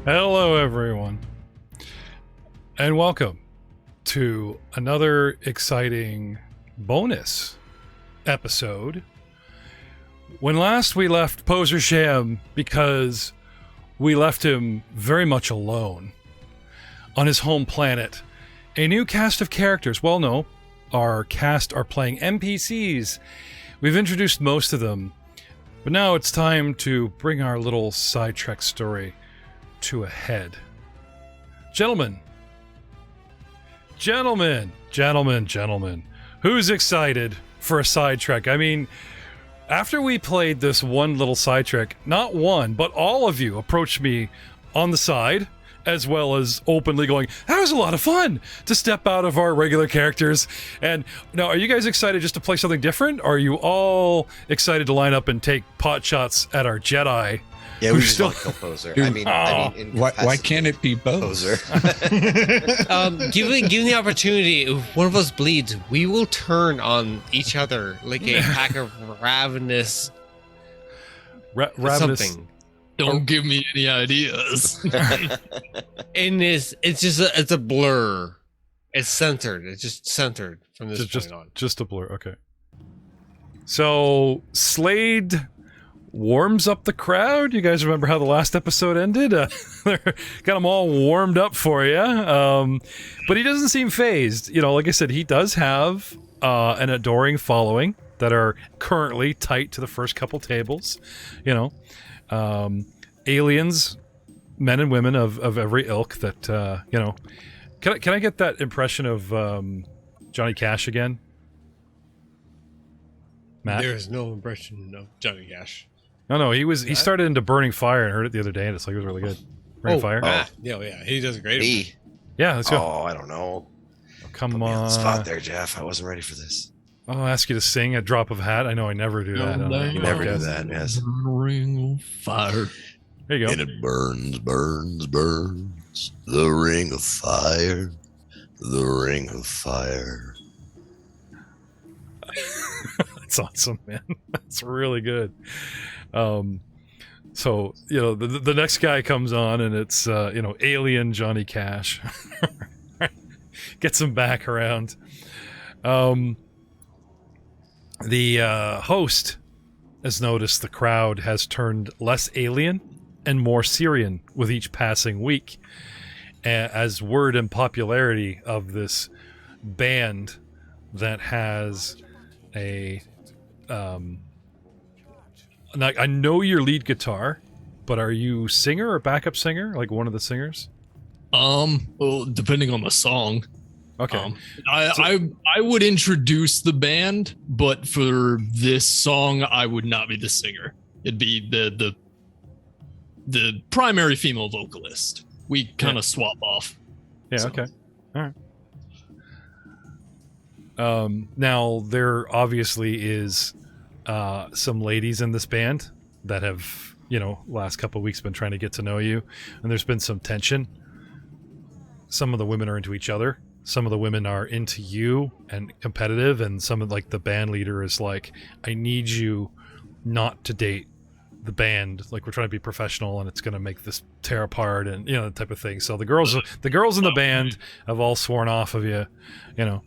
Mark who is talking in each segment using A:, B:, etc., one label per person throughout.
A: Hello, everyone, and welcome to another exciting bonus episode. When last we left Poser Sham because we left him very much alone on his home planet, a new cast of characters, well, no, our cast are playing NPCs. We've introduced most of them, but now it's time to bring our little sidetrack story to a head. Gentlemen, who's excited for a sidetrack? I mean, after we played this one little sidetrack, not one, but all of you approached me on the side, as well as openly going, that was a lot of fun to step out of our regular characters. And now, are you guys excited just to play something different? Or are you all excited to line up and take pot shots at our Jedi?
B: Yeah, we just want to kill Poser.
C: Dude,
B: I mean
C: why can't it be both?
B: Poser.
D: Given the opportunity, if one of us bleeds, we will turn on each other like a pack of ravenous something.
E: Don't give me any ideas.
D: And it's a blur. It's centered. It's just centered from this point on.
A: Just a blur. Okay. So Slade warms up the crowd. You guys remember how the last episode ended? Got them all warmed up for you. But he doesn't seem phased. You know, like I said, he does have an adoring following that are currently tight to the first couple tables. You know, aliens, men and women of every ilk that, you know. Can I get that impression of Johnny Cash again? Matt?
D: There's no impression of Johnny Cash.
A: No, he started into Burning Fire and heard it the other day, and it's like it was really good. Burning Fire?
D: Yeah, he does great.
B: Me?
A: Yeah, let's go.
B: Oh, I don't know.
A: Oh, come
B: Put me on
A: on.
B: the spot there, Jeff. I wasn't ready for this.
A: I'll ask you to sing a drop of a hat. I know I never do that.
B: You never do that, yes.
E: Ring of fire.
A: There you go.
C: And it burns, burns, burns. The ring of fire. The ring of fire.
A: That's awesome, man. That's really good. So, you know, the next guy comes on and it's, you know, alien Johnny Cash. Gets him back around. The host has noticed the crowd has turned less alien and more Syrian with each passing week, as word and popularity of this band that has a I know your lead guitar, but are you singer or backup singer, like one of the singers?
E: Well, depending on the song.
A: Okay.
E: I would introduce the band, but for this song, I would not be the singer. It'd be the primary female vocalist. We kind of swap off.
A: Yeah. So. Okay. All right. Now there obviously is some ladies in this band that have, you know, last couple of weeks been trying to get to know you, and there's been some tension. Some of the women are into each other. Some of the women are into you and competitive, and some of, like, the band leader is like, I need you not to date the band. Like, we're trying to be professional, and it's going to make this tear apart, and, you know, that type of thing. So the girls in the band have all sworn off of you, you know.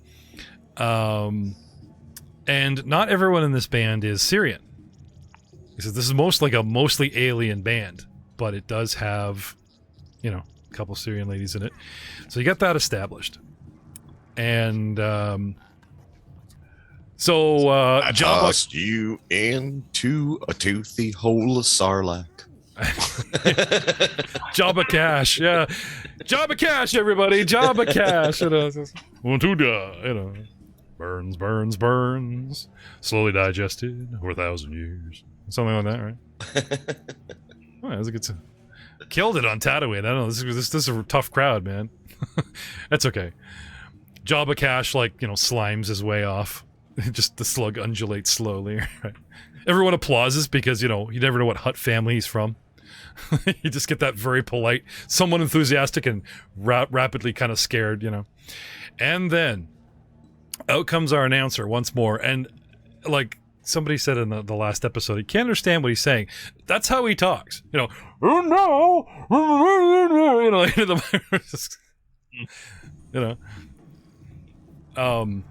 A: And not everyone in this band is Syrian. He says this is mostly alien band, but it does have, you know, a couple Syrian ladies in it. So you got that established. And
C: I tossed you into a toothy hole of sarlacc.
A: Jabba Cash, yeah. Jabba Cash, everybody. Jabba Cash. You know, you know. Burns, burns, burns. Slowly digested over 1,000 years. Something like that, right? Oh, that was a good song. Killed it on Tatooine. I don't know. This is a tough crowd, man. That's okay. Jabba Cash, like, you know, slimes his way off. Just the slug undulates slowly. Right? Everyone applauses because, you know, you never know what Hutt family he's from. You just get that very polite, somewhat enthusiastic and rapidly kind of scared, you know. And then out comes our announcer once more, and like somebody said in the last episode, you can't understand what he's saying. That's how he talks. You know, oh no, you know, into the you know.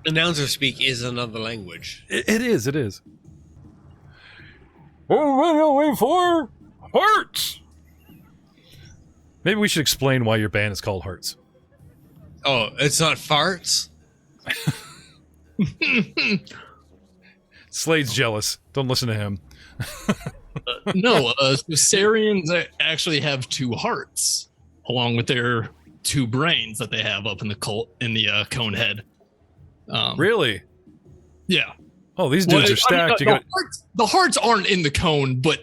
D: Announcer speak is another language.
A: It is. Wait for Hearts. Maybe we should explain why your band is called Hearts.
D: Oh, it's not farts?
A: Slade's jealous. Don't listen to him.
E: No, Sarians actually have 2 hearts, along with their 2 brains that they have up in the cone head.
A: Really?
E: Yeah.
A: Oh, these dudes are stacked.
E: The hearts aren't in the cone, but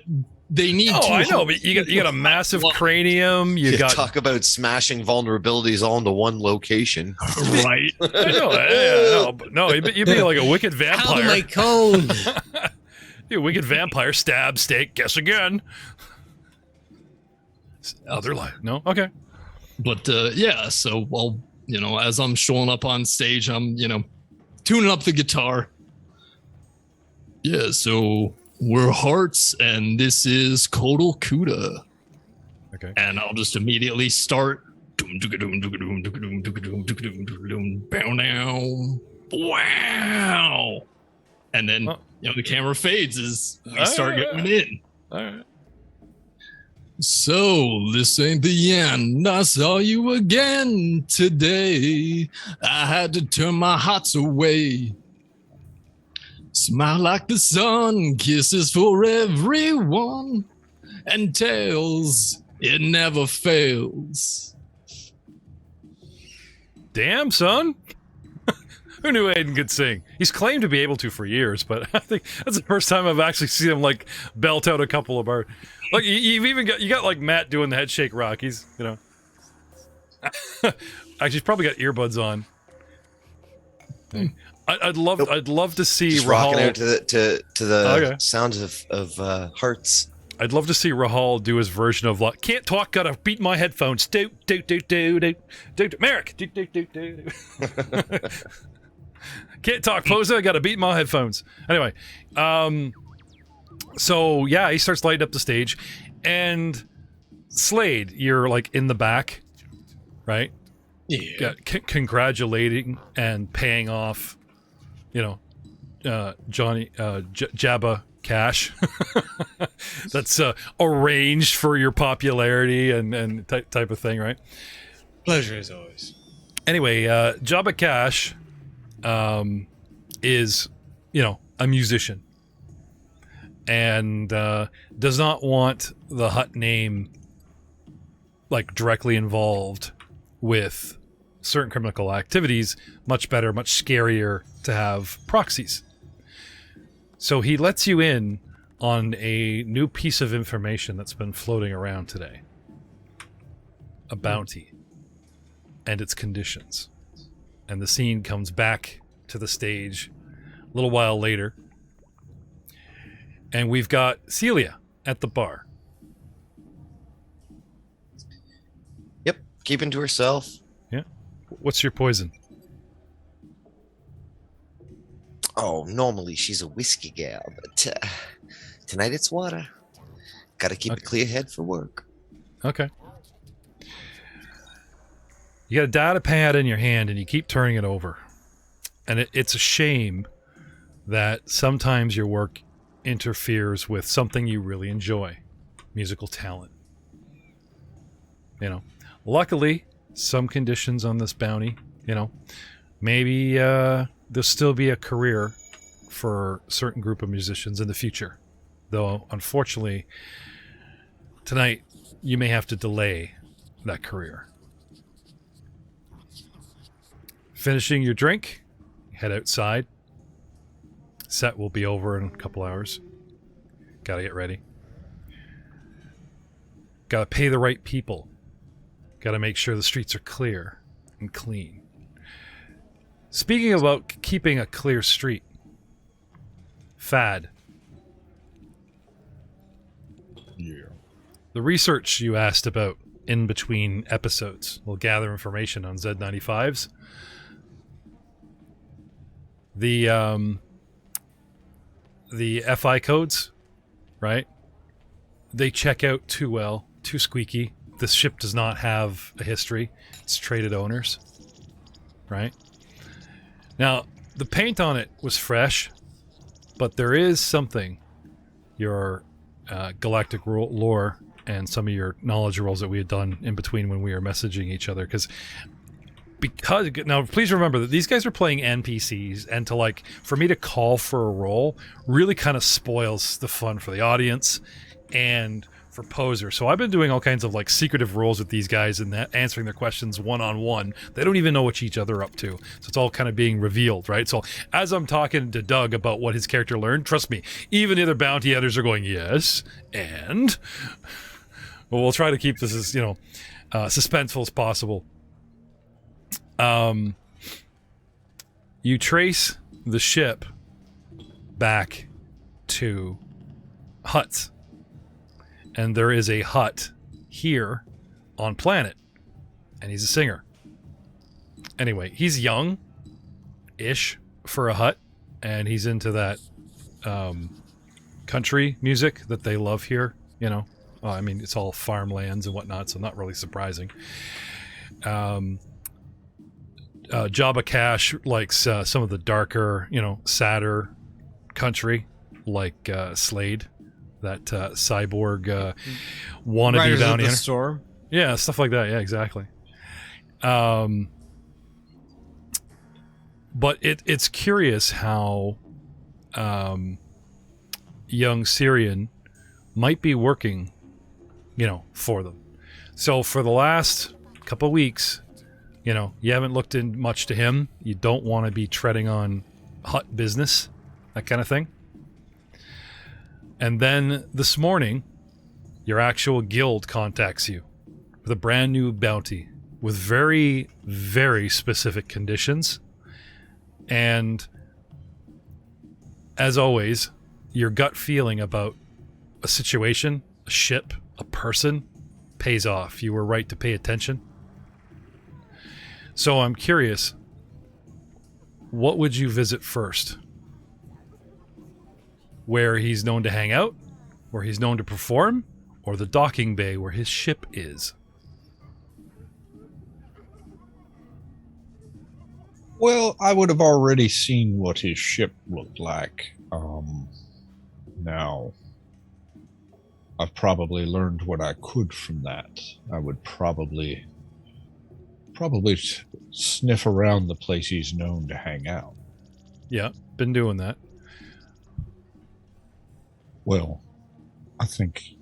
E: they need.
A: Oh,
E: two
A: I know,
E: hearts.
A: but you got a massive cranium. You got
C: talk about smashing vulnerabilities all into one location.
E: Right.
A: I know. Yeah, no, you'd be like a wicked
D: How
A: vampire.
D: my cone?
A: You wicked vampire. Stab, stake, guess again. Other life. No. Okay.
E: But yeah, so as I'm showing up on stage, I'm tuning up the guitar. Yeah, so we're Hearts, and this is Kodal Kuda.
A: Okay.
E: And I'll just immediately start. Wow. And then, the camera fades as we start going in.
A: All right.
E: So, this ain't the end. I saw you again today. I had to turn my hearts away. Smile like the sun, kisses for everyone, and tails, it never fails.
A: Damn, son. Who knew Aiden could sing? He's claimed to be able to for years, but I think that's the first time I've actually seen him like belt out a couple of bars. Like you've even got like Matt doing the head shake rock. He's actually he's probably got earbuds on. I'd love to see
B: Just
A: Rahal
B: rocking out to the sounds of Hearts.
A: I'd love to see Rahal do his version of like, can't talk, gotta beat my headphones. Do Merrick. Do. Can't talk, Posa, gotta beat my headphones. Anyway, so yeah, he starts lighting up the stage, and Slade, you're like in the back, right?
D: Yeah.
A: Congratulating and paying off, Johnny Jabba cash that's arranged for your popularity and type of thing, right?
D: Pleasure as always.
A: Anyway, Jabba Cash is a musician and does not want the Hutt name like directly involved with certain criminal activities. Much better, much scarier to have proxies. So he lets you in on a new piece of information that's been floating around today. A bounty and its conditions. And the scene comes back to the stage a little while later. And we've got Celia at the bar.
B: Yep, keeping to herself.
A: Yeah. What's your poison?
B: Oh, normally she's a whiskey gal, but tonight it's water. Gotta keep a clear head for work.
A: Okay. You got a data pad in your hand and you keep turning it over. And it's a shame that sometimes your work interferes with something you really enjoy. Musical talent. Luckily, some conditions on this bounty, maybe there'll still be a career for a certain group of musicians in the future. Though, unfortunately, tonight you may have to delay that career. Finishing your drink, head outside. Set will be over in a couple hours. Gotta get ready. Gotta pay the right people. Gotta make sure the streets are clear and clean. Speaking about keeping a clear street, Fad.
E: Yeah.
A: The research you asked about in between episodes will gather information on Z95s. the FI codes, right? They check out too well, too squeaky. This ship does not have a history. It's traded owners, right? Now, the paint on it was fresh, but there is something, your galactic lore and some of your knowledge rolls that we had done in between when we were messaging each other, because now please remember that these guys are playing NPCs, and to like for me to call for a roll really kind of spoils the fun for the audience and for Poser. So I've been doing all kinds of like secretive rolls with these guys and answering their questions one-on-one. They don't even know what each other are up to, so it's all kind of being revealed, right? So as I'm talking to Doug about what his character learned, trust me, even the other bounty hunters are going, yes, and well, we'll try to keep this as suspenseful as possible. You trace the ship back to huts, and there is a hut here on planet, and he's a singer. Anyway, he's young-ish for a hut, and he's into that country music that they love here, I mean, it's all farmlands and whatnot, so not really surprising. Jabba Cash likes some of the darker, sadder country, like Slade, that cyborg wannabe
D: Riders of
A: bounty
D: the
A: hunter.
D: Storm.
A: Yeah, stuff like that. Yeah, exactly. But it's curious how young Syrian might be working, for them. So for the last couple of weeks, you haven't looked in much to him. You don't want to be treading on hut business, that kind of thing. And then this morning, your actual guild contacts you with a brand new bounty with very, very specific conditions. And as always, your gut feeling about a situation, a ship, a person pays off. You were right to pay attention. So I'm curious, what would you visit first? Where he's known to hang out, where he's known to perform, or the docking bay where his ship is?
F: Well, I would have already seen what his ship looked like. Now, I've probably learned what I could from that. I would probably sniff around the place he's known to hang out.
A: Yeah, been doing that.
F: Well, I think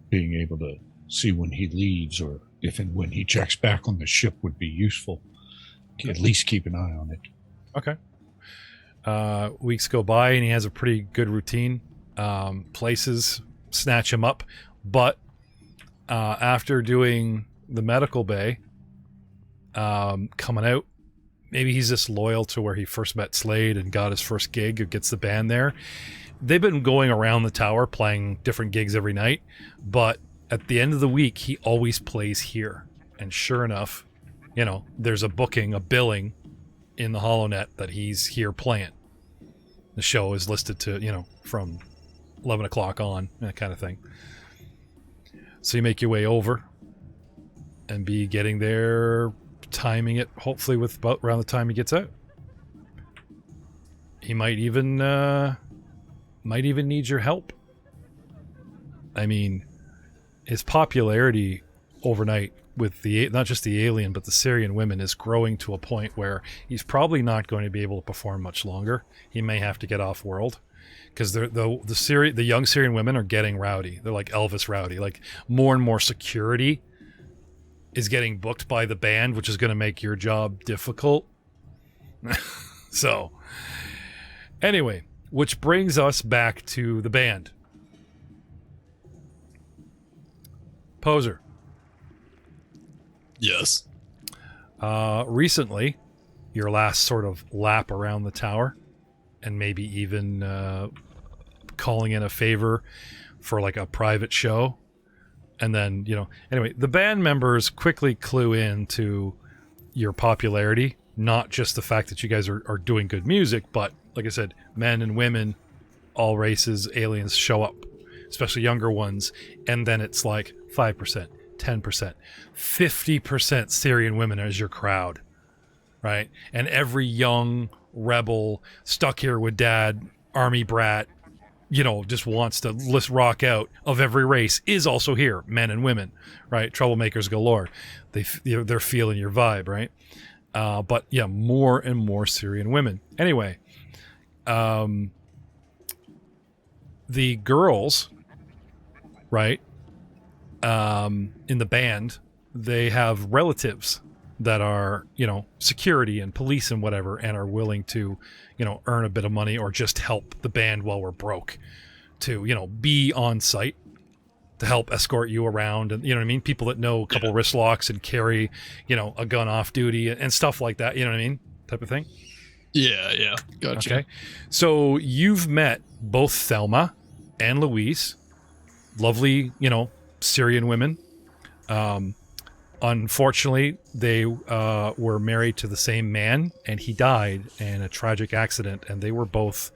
F: being able to see when he leaves or if and when he checks back on the ship would be useful. At least keep an eye on it.
A: Okay. Weeks go by and he has a pretty good routine. Places snatch him up, but after doing the medical bay, coming out, maybe he's just loyal to where he first met Slade and got his first gig or gets the band there. They've been going around the tower playing different gigs every night, but at the end of the week, he always plays here. And sure enough, there's a billing in the HoloNet that he's here playing. The show is listed to, from 11 o'clock on, that kind of thing. So you make your way over and be getting there, timing it, hopefully with about around the time he gets out. He might even need your help. I mean, his popularity overnight with not just the alien but the Syrian women is growing to a point where he's probably not going to be able to perform much longer. He may have to get off world because the young Syrian women are getting rowdy. They're like Elvis rowdy. Like more and more security is getting booked by the band, which is going to make your job difficult. So anyway, which brings us back to the band. Poser.
E: Yes.
A: Recently, your last sort of lap around the tower, and maybe even calling in a favor for like a private show. And then, anyway, the band members quickly clue in to your popularity, not just the fact that you guys are doing good music, but like I said, men and women all races, aliens show up, especially younger ones, and then it's like 5%, 10%, 50% Syrian women as your crowd, right? And every young rebel stuck here with dad, army brat, just wants to rock out of every race is also here, men and women, right? Troublemakers galore. They're feeling your vibe, right? But yeah, more and more Syrian women. Anyway, the girls, right, in the band, they have relatives that are, security and police and whatever, and are willing to, earn a bit of money or just help the band while we're broke to, be on site to help escort you around. And, you know what I mean? People that know a couple wrist locks and carry, a gun off duty and stuff like that. You know what I mean? Type of thing.
E: Yeah. Gotcha.
A: Okay. So you've met both Thelma and Louise, lovely, Syrian women. Unfortunately, they were married to the same man, and he died in a tragic accident, and they were both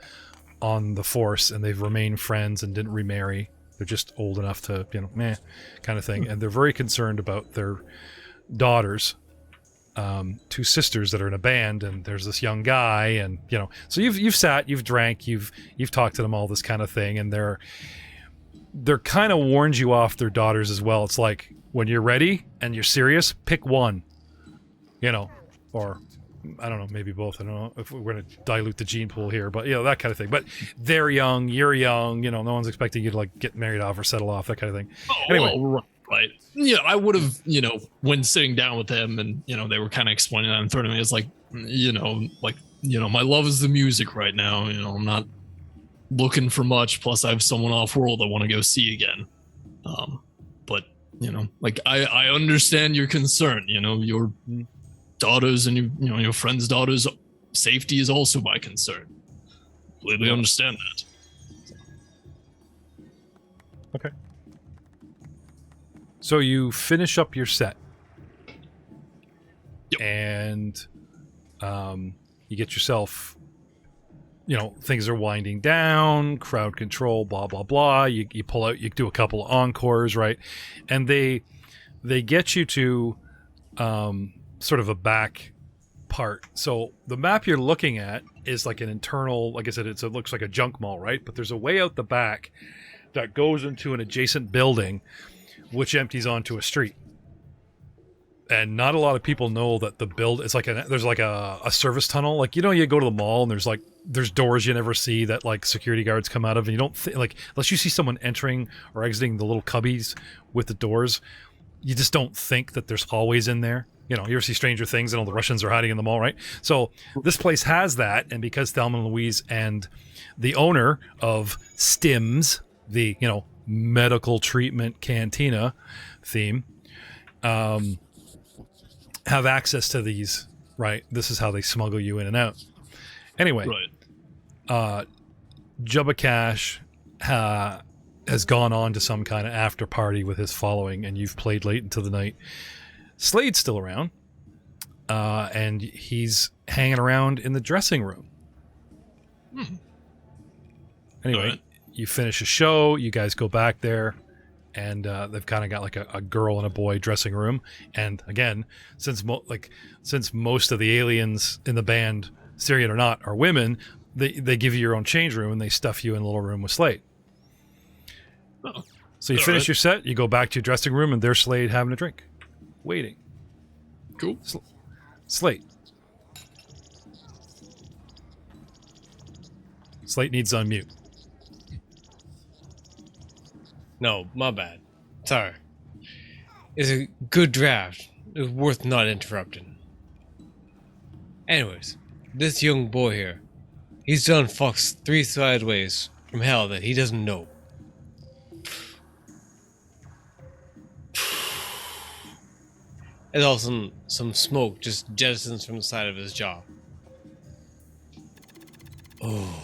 A: on the force, and they've remained friends and didn't remarry. They're just old enough to, kind of thing. And they're very concerned about their daughters, two sisters that are in a band, and there's this young guy, and, so you've sat, you've drank, you've talked to them, all this kind of thing, and they're kind of warned you off their daughters as well. It's like, when you're ready and you're serious, pick one, or I don't know, maybe both. I don't know if we're going to dilute the gene pool here, but that kind of thing. But they're young, you're young, no one's expecting you to like get married off or settle off, that kind of thing. Anyway.
E: Well, right. Yeah, I would have, when sitting down with them and, they were kind of explaining that and throwing me, it's like, my love is the music right now. I'm not looking for much. Plus I have someone off world I want to go see again. But I understand your concern, your daughters and your friends' daughters' safety is also my concern. Completely understand that.
A: Okay. So you finish up your set.
E: Yep.
A: And you get yourself, things are winding down, crowd control, blah, blah, blah. You pull out, you do a couple of encores, right? And they get you to sort of a back part. So the map you're looking at is like an internal, like I said, it looks like a junk mall, right? But there's a way out the back that goes into an adjacent building, which empties onto a street. And not a lot of people know that it's like there's like a service tunnel. Like, you go to the mall and there's doors you never see that like security guards come out of, and you don't unless you see someone entering or exiting the little cubbies with the doors, you just don't think that there's hallways in there. You ever see Stranger Things and all the Russians are hiding in the mall, right? So this place has that, and because Thelma and Louise and the owner of Stims, the medical treatment cantina theme, have access to these, right? This is how they smuggle you in and out. Anyway,
E: right.
A: Jubba Cash has gone on to some kind of after party with his following, and you've played late into the night. Slade's still around, and he's hanging around in the dressing room. Anyway,
E: right.
A: You finish a show, you guys go back there, and they've kind of got like a girl and a boy dressing room. And again, since most of the aliens in the band, Syrian or not, are women, they give you your own change room, and they stuff you in a little room with Slade.
E: Oh.
A: So you finish your set, you go back to your dressing room, and there's Slade having a drink, waiting.
E: Cool.
A: Slate. Slate needs to unmute.
D: No, my bad. Sorry. It's a good draft. It's worth not interrupting. Anyways, this young boy here, he's done fucks 3 sideways from hell that he doesn't know. There's also some smoke just jettisons from the side of his jaw.
E: Oh,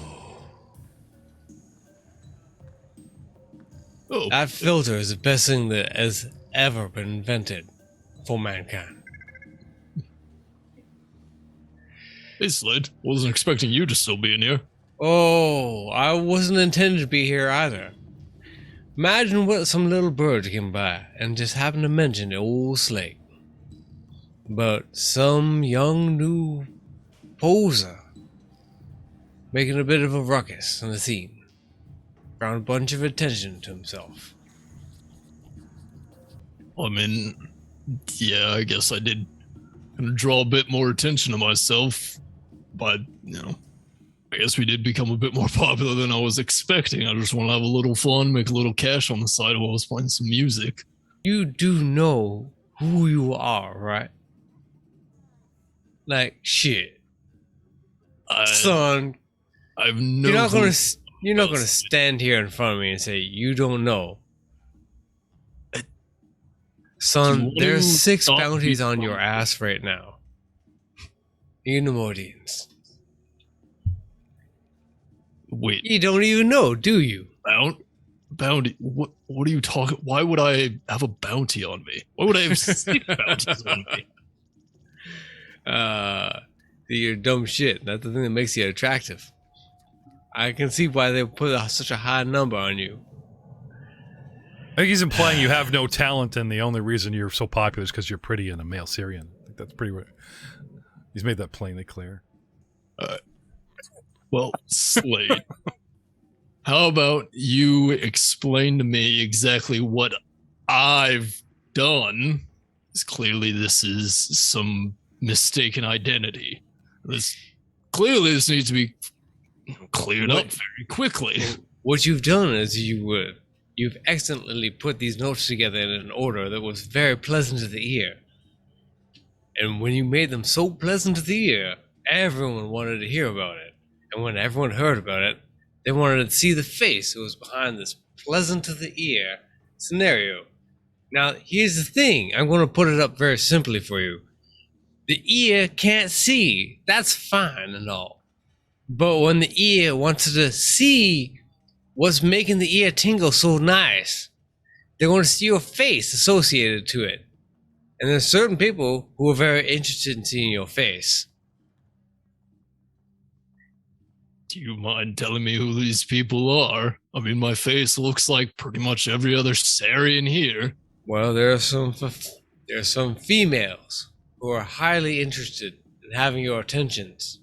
D: That filter is the best thing that has ever been invented for mankind.
E: hey, Slade. Wasn't expecting you to still be in here.
D: Oh, I wasn't intended to be here either. Imagine what some little bird came by and just happened to mention the old slate. But some young new poser making a bit of a ruckus in the scene. Brought a bunch of attention to himself.
E: I mean, yeah, I guess I did kind of draw a bit more attention to myself, but, I guess we did become a bit more popular than I was expecting. I just want to have a little fun, make a little cash on the side while I was playing some music.
D: You do know who you are, right? Like, shit. Son,
E: I've no
D: you're not gonna stand here in front of me and say you don't know. Son, there's 6 bounties on your ass right now. GAurdians.
E: Wait,
D: You don't even know, do you?
E: bounty? What are you talking? Why would I have a bounty on me? Why would I have 6 bounties on me?
D: You're dumb shit. That's the thing that makes you attractive. I can see why they put such a high number on you.
A: I think he's implying you have no talent, and the only reason you're so popular is because you're pretty and a male Syrian. I think that's pretty. He's made that plainly clear.
E: Well, Slade, how about you explain to me exactly what I've done? Because clearly this is some mistaken identity. This needs to be cleared up very quickly.
D: What you've done is you've excellently put these notes together in an order that was very pleasant to the ear. And when you made them so pleasant to the ear, everyone wanted to hear about it. And when everyone heard about it, they wanted to see the face that was behind this pleasant to the ear scenario. Now, here's the thing. I'm going to put it up very simply for you. The ear can't see. That's fine and all. But when the ear wanted to see what's making the ear tingle so nice, they want to see your face associated to it. And there's certain people who are very interested in seeing your face.
E: Do you mind telling me who these people are? I mean, my face looks like pretty much every other Sarian here.
D: Well, there are some females who are highly interested in having your attentions,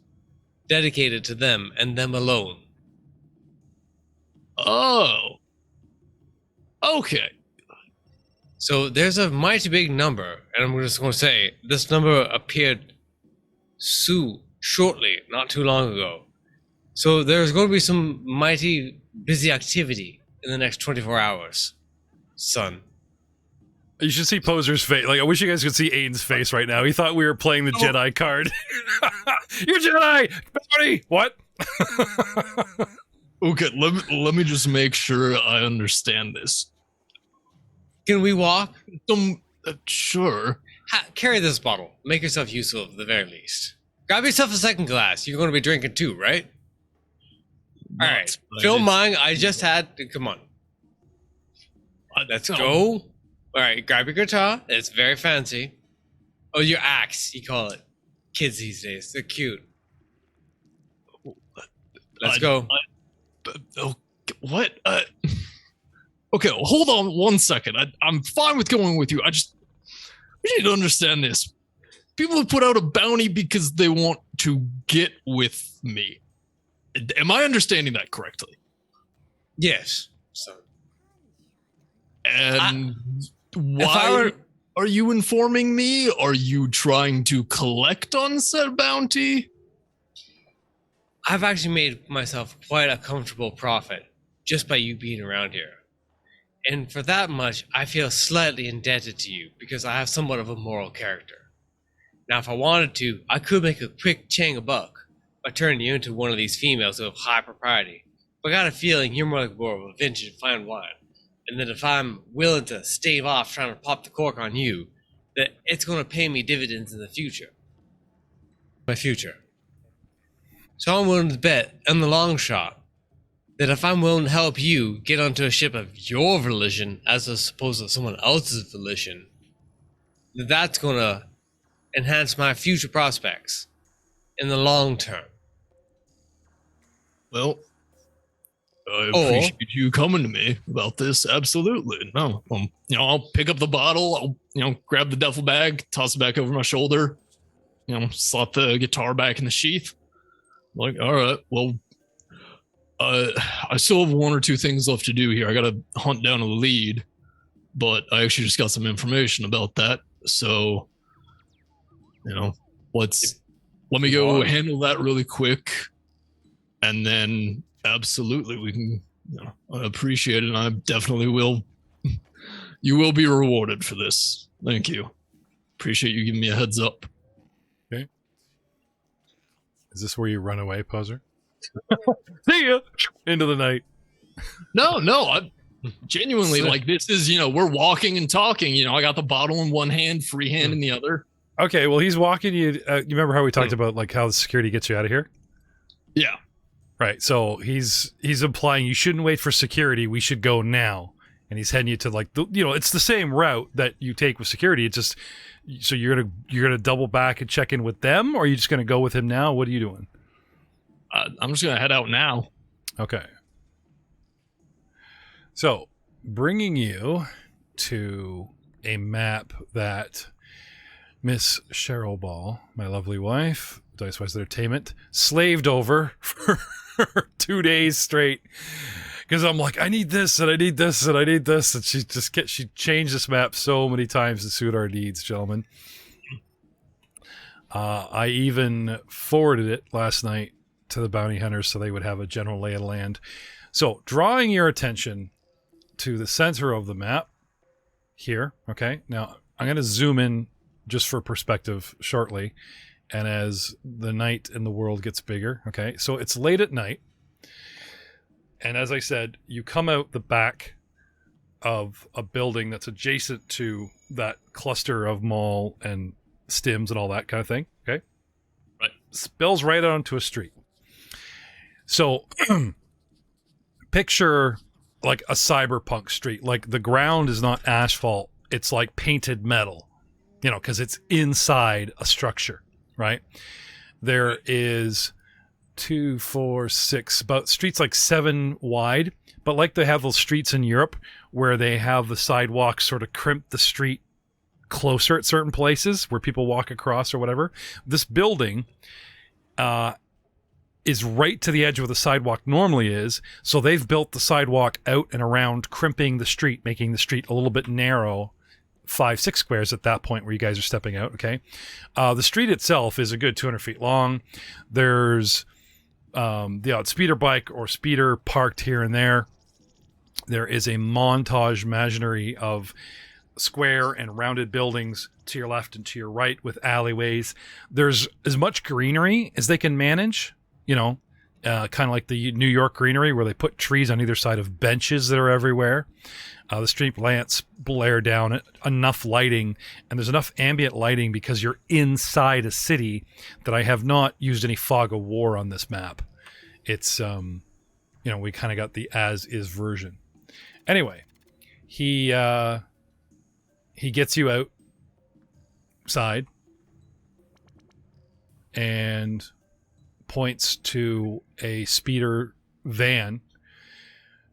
D: dedicated to them and them alone.
E: Oh. Okay.
D: So there's a mighty big number, and I'm just going to say this number appeared shortly, not too long ago. So there's going to be some mighty busy activity in the next 24 hours, son.
A: You should see Poser's face. Like, I wish you guys could see Aiden's face right now. He thought we were playing the Jedi card. You're Jedi! Bounty! What?
E: Okay, let me just make sure I understand this.
D: Can we walk?
E: Sure.
D: Carry this bottle. Make yourself useful at the very least. Grab yourself a second glass. You're going to be drinking too, right? All right. Fill mine. I just had. Come on. Let's go. All right. Grab your guitar. It's very fancy. Oh, your axe, you call it. Kids these days. They're cute. Let's go.
E: What? Okay, hold on 1 second. I'm fine with going with you. We need to understand this. People have put out a bounty because they want to get with me. Am I understanding that correctly?
D: Yes. So.
E: And why are you informing me? Are you trying to collect on said bounty?
D: I've actually made myself quite a comfortable profit just by you being around here. And for that much, I feel slightly indebted to you because I have somewhat of a moral character. Now, if I wanted to, I could make a quick chang a buck by turning you into one of these females of high propriety. But I got a feeling you're more like more of a vintage fine wine. And that if I'm willing to stave off trying to pop the cork on you, that it's going to pay me dividends in the future. My future. So I'm willing to bet, in the long shot, that if I'm willing to help you get onto a ship of your volition as opposed to someone else's volition, that's going to enhance my future prospects in the long term.
E: Well, I
D: Or-
E: appreciate you coming to me about this. Absolutely. No, I'll pick up the bottle. I'll, grab the duffel bag, toss it back over my shoulder. Slot the guitar back in the sheath. Like, all right, well, I still have one or two things left to do here. I got to hunt down a lead, but I actually just got some information about that. So, let me go handle that really quick, and then absolutely we can. I appreciate it, and I definitely will. You will be rewarded for this. Thank you. Appreciate you giving me a heads up.
A: Okay. Is this where you run away, poser? See ya! Into the night.
E: No, I genuinely like this is, we're walking and talking. I got the bottle in one hand, free hand in the other.
A: Okay, well, he's walking you. You remember how we talked about like how the security gets you out of here?
E: Yeah.
A: Right. So he's implying you shouldn't wait for security. We should go now. And he's heading you to like it's the same route that you take with security. It's just so you're gonna double back and check in with them, or are you just gonna go with him now? What are you doing?
E: I'm just gonna head out now.
A: Okay. So bringing you to a map that Miss Cheryl Ball, my lovely wife, Dice Wise Entertainment, slaved over for 2 days straight. Because I'm like, I need this, and I need this, and I need this. And she changed this map so many times to suit our needs, gentlemen. I even forwarded it last night to the bounty hunters so they would have a general lay of the land. So drawing your attention to the center of the map here. Okay. Now I'm going to zoom in just for perspective shortly. And as the night in the world gets bigger. Okay. So it's late at night. And as I said, you come out the back of a building that's adjacent to that cluster of mall and stims and all that kind of thing. Okay.
E: Right.
A: Spills right onto a street. So picture like a cyberpunk street. Like the ground is not asphalt. It's like painted metal, because it's inside a structure, right? There is 2, 4, 6, about streets like 7 wide, but like they have those streets in Europe where they have the sidewalks sort of crimp the street closer at certain places where people walk across or whatever. This building is right to the edge where the sidewalk normally is, so they've built the sidewalk out and around, crimping the street, making the street a little bit narrow, 5, 6 squares at that point where you guys are stepping out. Okay, the street itself is a good 200 feet long. There's the odd speeder bike or speeder parked here and there. There is a montage imaginary of square and rounded buildings to your left and to your right with alleyways. There's as much greenery as they can manage, kind of like the New York greenery where they put trees on either side of benches that are everywhere. The street lamps blare down, enough lighting, and there's enough ambient lighting because you're inside a city that I have not used any fog of war on this map. It's, we kind of got the as-is version. Anyway, he gets you outside and points to a speeder van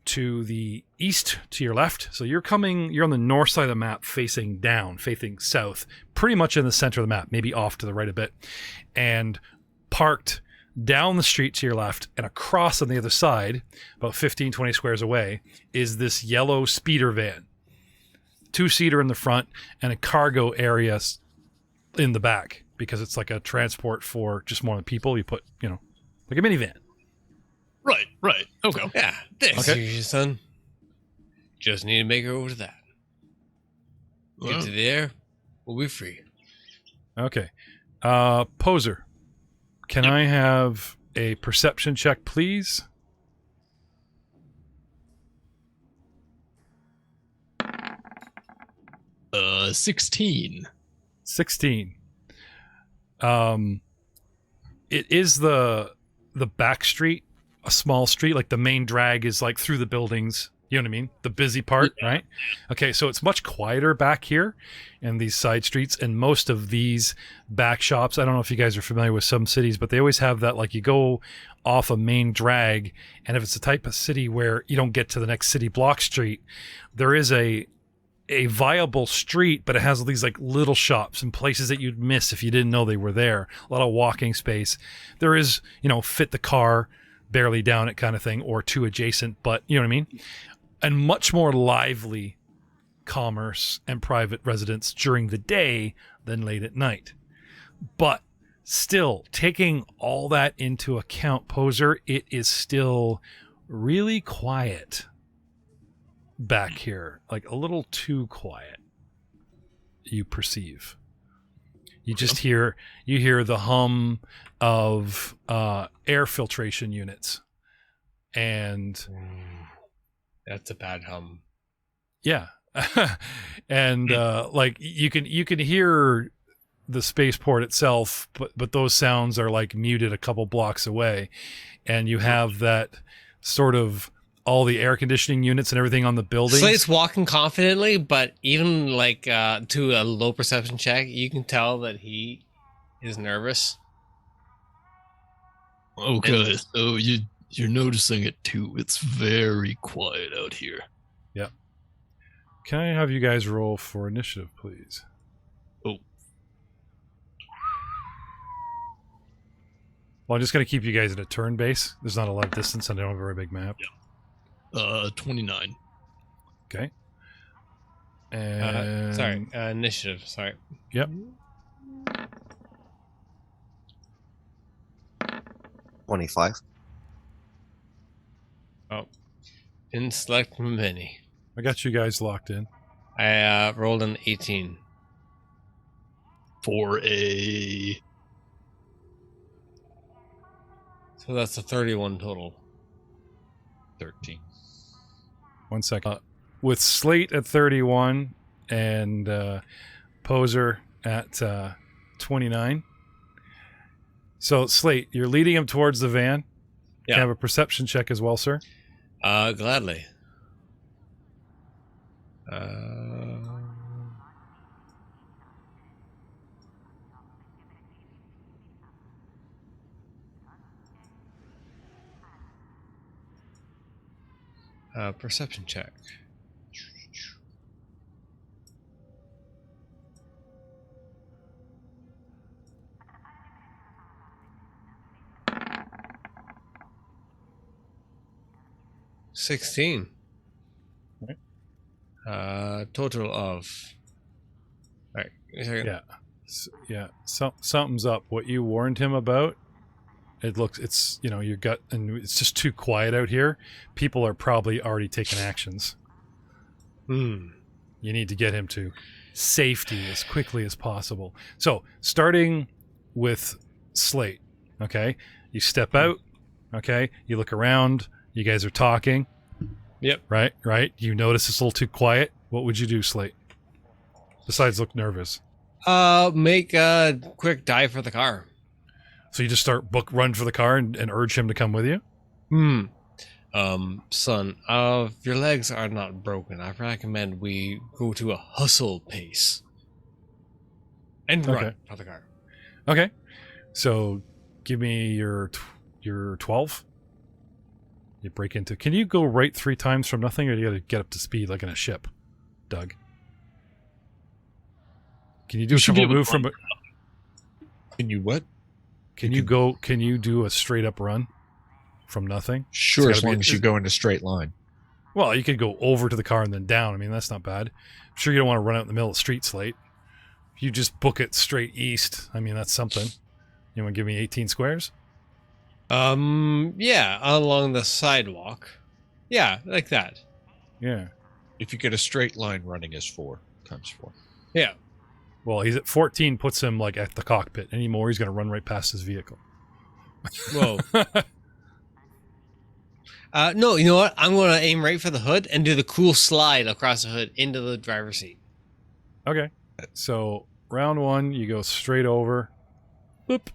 A: to the east to your left. So you're on the north side of the map facing down, facing south, pretty much in the center of the map, maybe off to the right a bit, and parked down the street to your left and across on the other side, about 15, 20 squares away, is this yellow speeder van. 2-seater in the front and a cargo area in the back because it's like a transport for just more than people. You put, like a minivan.
E: Right. Okay.
D: Yeah, thanks, son. Just need to make her over to that. Get to there, we'll be free.
A: Okay. Poser, can I have a perception check, please?
E: Uh, 16.
A: 16. It is the back street, a small street, like the main drag is like through the buildings You know what I mean? The busy part, right? Okay, so it's much quieter back here in these side streets, and most of these back shops, I don't know if you guys are familiar with some cities, but they always have that, like, you go off a main drag, and if it's the type of city where you don't get to the next city block street, there is a viable street, but it has all these like little shops and places that you'd miss if you didn't know they were there. A lot of walking space. There is, fit the car barely down it kind of thing, or two adjacent, but you know what I mean? And much more lively commerce and private residence during the day than late at night. But still, taking all that into account, Poser, it is still really quiet back here. Like a little too quiet, you perceive. You just hear the hum of air filtration units. And
D: that's a bad hum.
A: Yeah. And like you can hear the spaceport itself, but those sounds are like muted a couple blocks away, and you have that sort of all the air conditioning units and everything on the building.
D: Slate's walking confidently, but even like to a low perception check, you can tell that he is nervous.
E: Okay, so you're noticing it too. It's very quiet out here.
A: Yep. Can I have you guys roll for initiative, please?
E: Oh.
A: Well, I'm just going to keep you guys at a turn base. There's not a lot of distance, and I don't have a very big map.
E: Yeah. 29.
A: Okay. And
D: initiative. Sorry.
A: Yep.
B: 25.
D: Oh, didn't select many.
A: I got you guys locked in.
D: I rolled an 18.
E: For a...
D: So that's a 31 total.
F: 13.
A: 1 second. With Slate at 31 and Poser at 29. So, Slate, you're leading him towards the van.
D: Yeah.
A: Can I have a perception check as well, sir?
D: Gladly. Perception check. $16.
A: Right.
D: Total of. All right.
A: Yeah. Yeah. Something's up. What you warned him about, it's your gut, and it's just too quiet out here. People are probably already taking actions. You need to get him to safety as quickly as possible. So, starting with Slate, okay? You step out, okay? You look around. You guys are talking.
D: Yep.
A: Right. You notice it's a little too quiet. What would you do, Slate? Besides look nervous.
D: Make a quick dive for the car.
A: So you just run for the car and urge him to come with you?
D: Son, if your legs are not broken, I recommend we go to a hustle pace. And run for the car.
A: Okay. So give me your 12. You break into... Can you go right 3 times from nothing, or do you got to get up to speed like in a ship, Doug? Can you do a triple move from...
F: Can you what?
A: Can you do a straight up run from nothing?
F: Sure, as long as you go in a straight line.
A: Well, you could go over to the car and then down. I mean, that's not bad. I'm sure you don't want to run out in the middle of the street, Slate. If you just book it straight east, I mean, that's something. You want to give me 18 squares?
D: Yeah, along the sidewalk. Yeah, like that.
A: Yeah.
F: If you get a straight line running is 4 times 4.
D: Yeah.
A: Well, he's at 14, puts him like at the cockpit. Anymore, he's going to run right past his vehicle.
D: Whoa. No, you know what? I'm going to aim right for the hood and do the cool slide across the hood into the driver's seat.
A: Okay. So round 1, you go straight over, boop,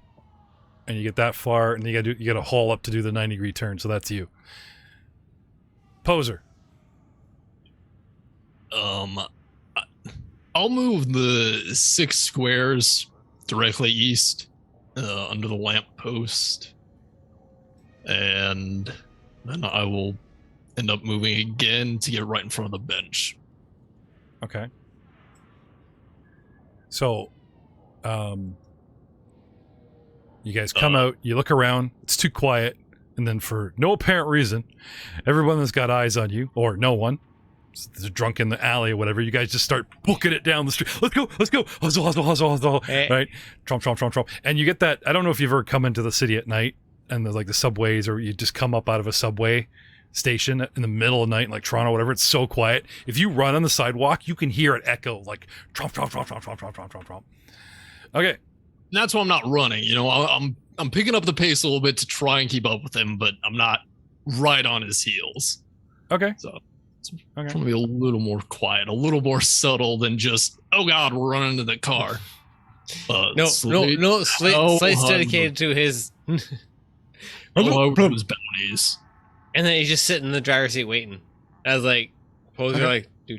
A: and you get that far, and you got to haul up to do the 90-degree turn. So that's you. Poser,
E: I'll move the 6 squares directly east, under the lamppost, and then I will end up moving again to get right in front of the bench.
A: Okay. So, you guys come out, you look around, it's too quiet, and then for no apparent reason, everyone that's got eyes on you, or no one, they're drunk in the alley or whatever, you guys just start booking it down the street. Let's go, hustle, right? Tromp. And you get that, I don't know if you've ever come into the city at night, and there's like the subways, or you just come up out of a subway station in the middle of the night, like Toronto, whatever, it's so quiet. If you run on the sidewalk, you can hear it echo, like tromp. Okay.
E: That's why I'm not running. You know, I'm picking up the pace a little bit to try and keep up with him, but I'm not right on his heels.
A: Okay.
E: So it's trying to be a little more quiet, a little more subtle than just, oh God, we're running into the car.
D: Slate's dedicated to his
E: his bounties.
D: And then he's just sitting in the driver's seat waiting. As like Poser like do.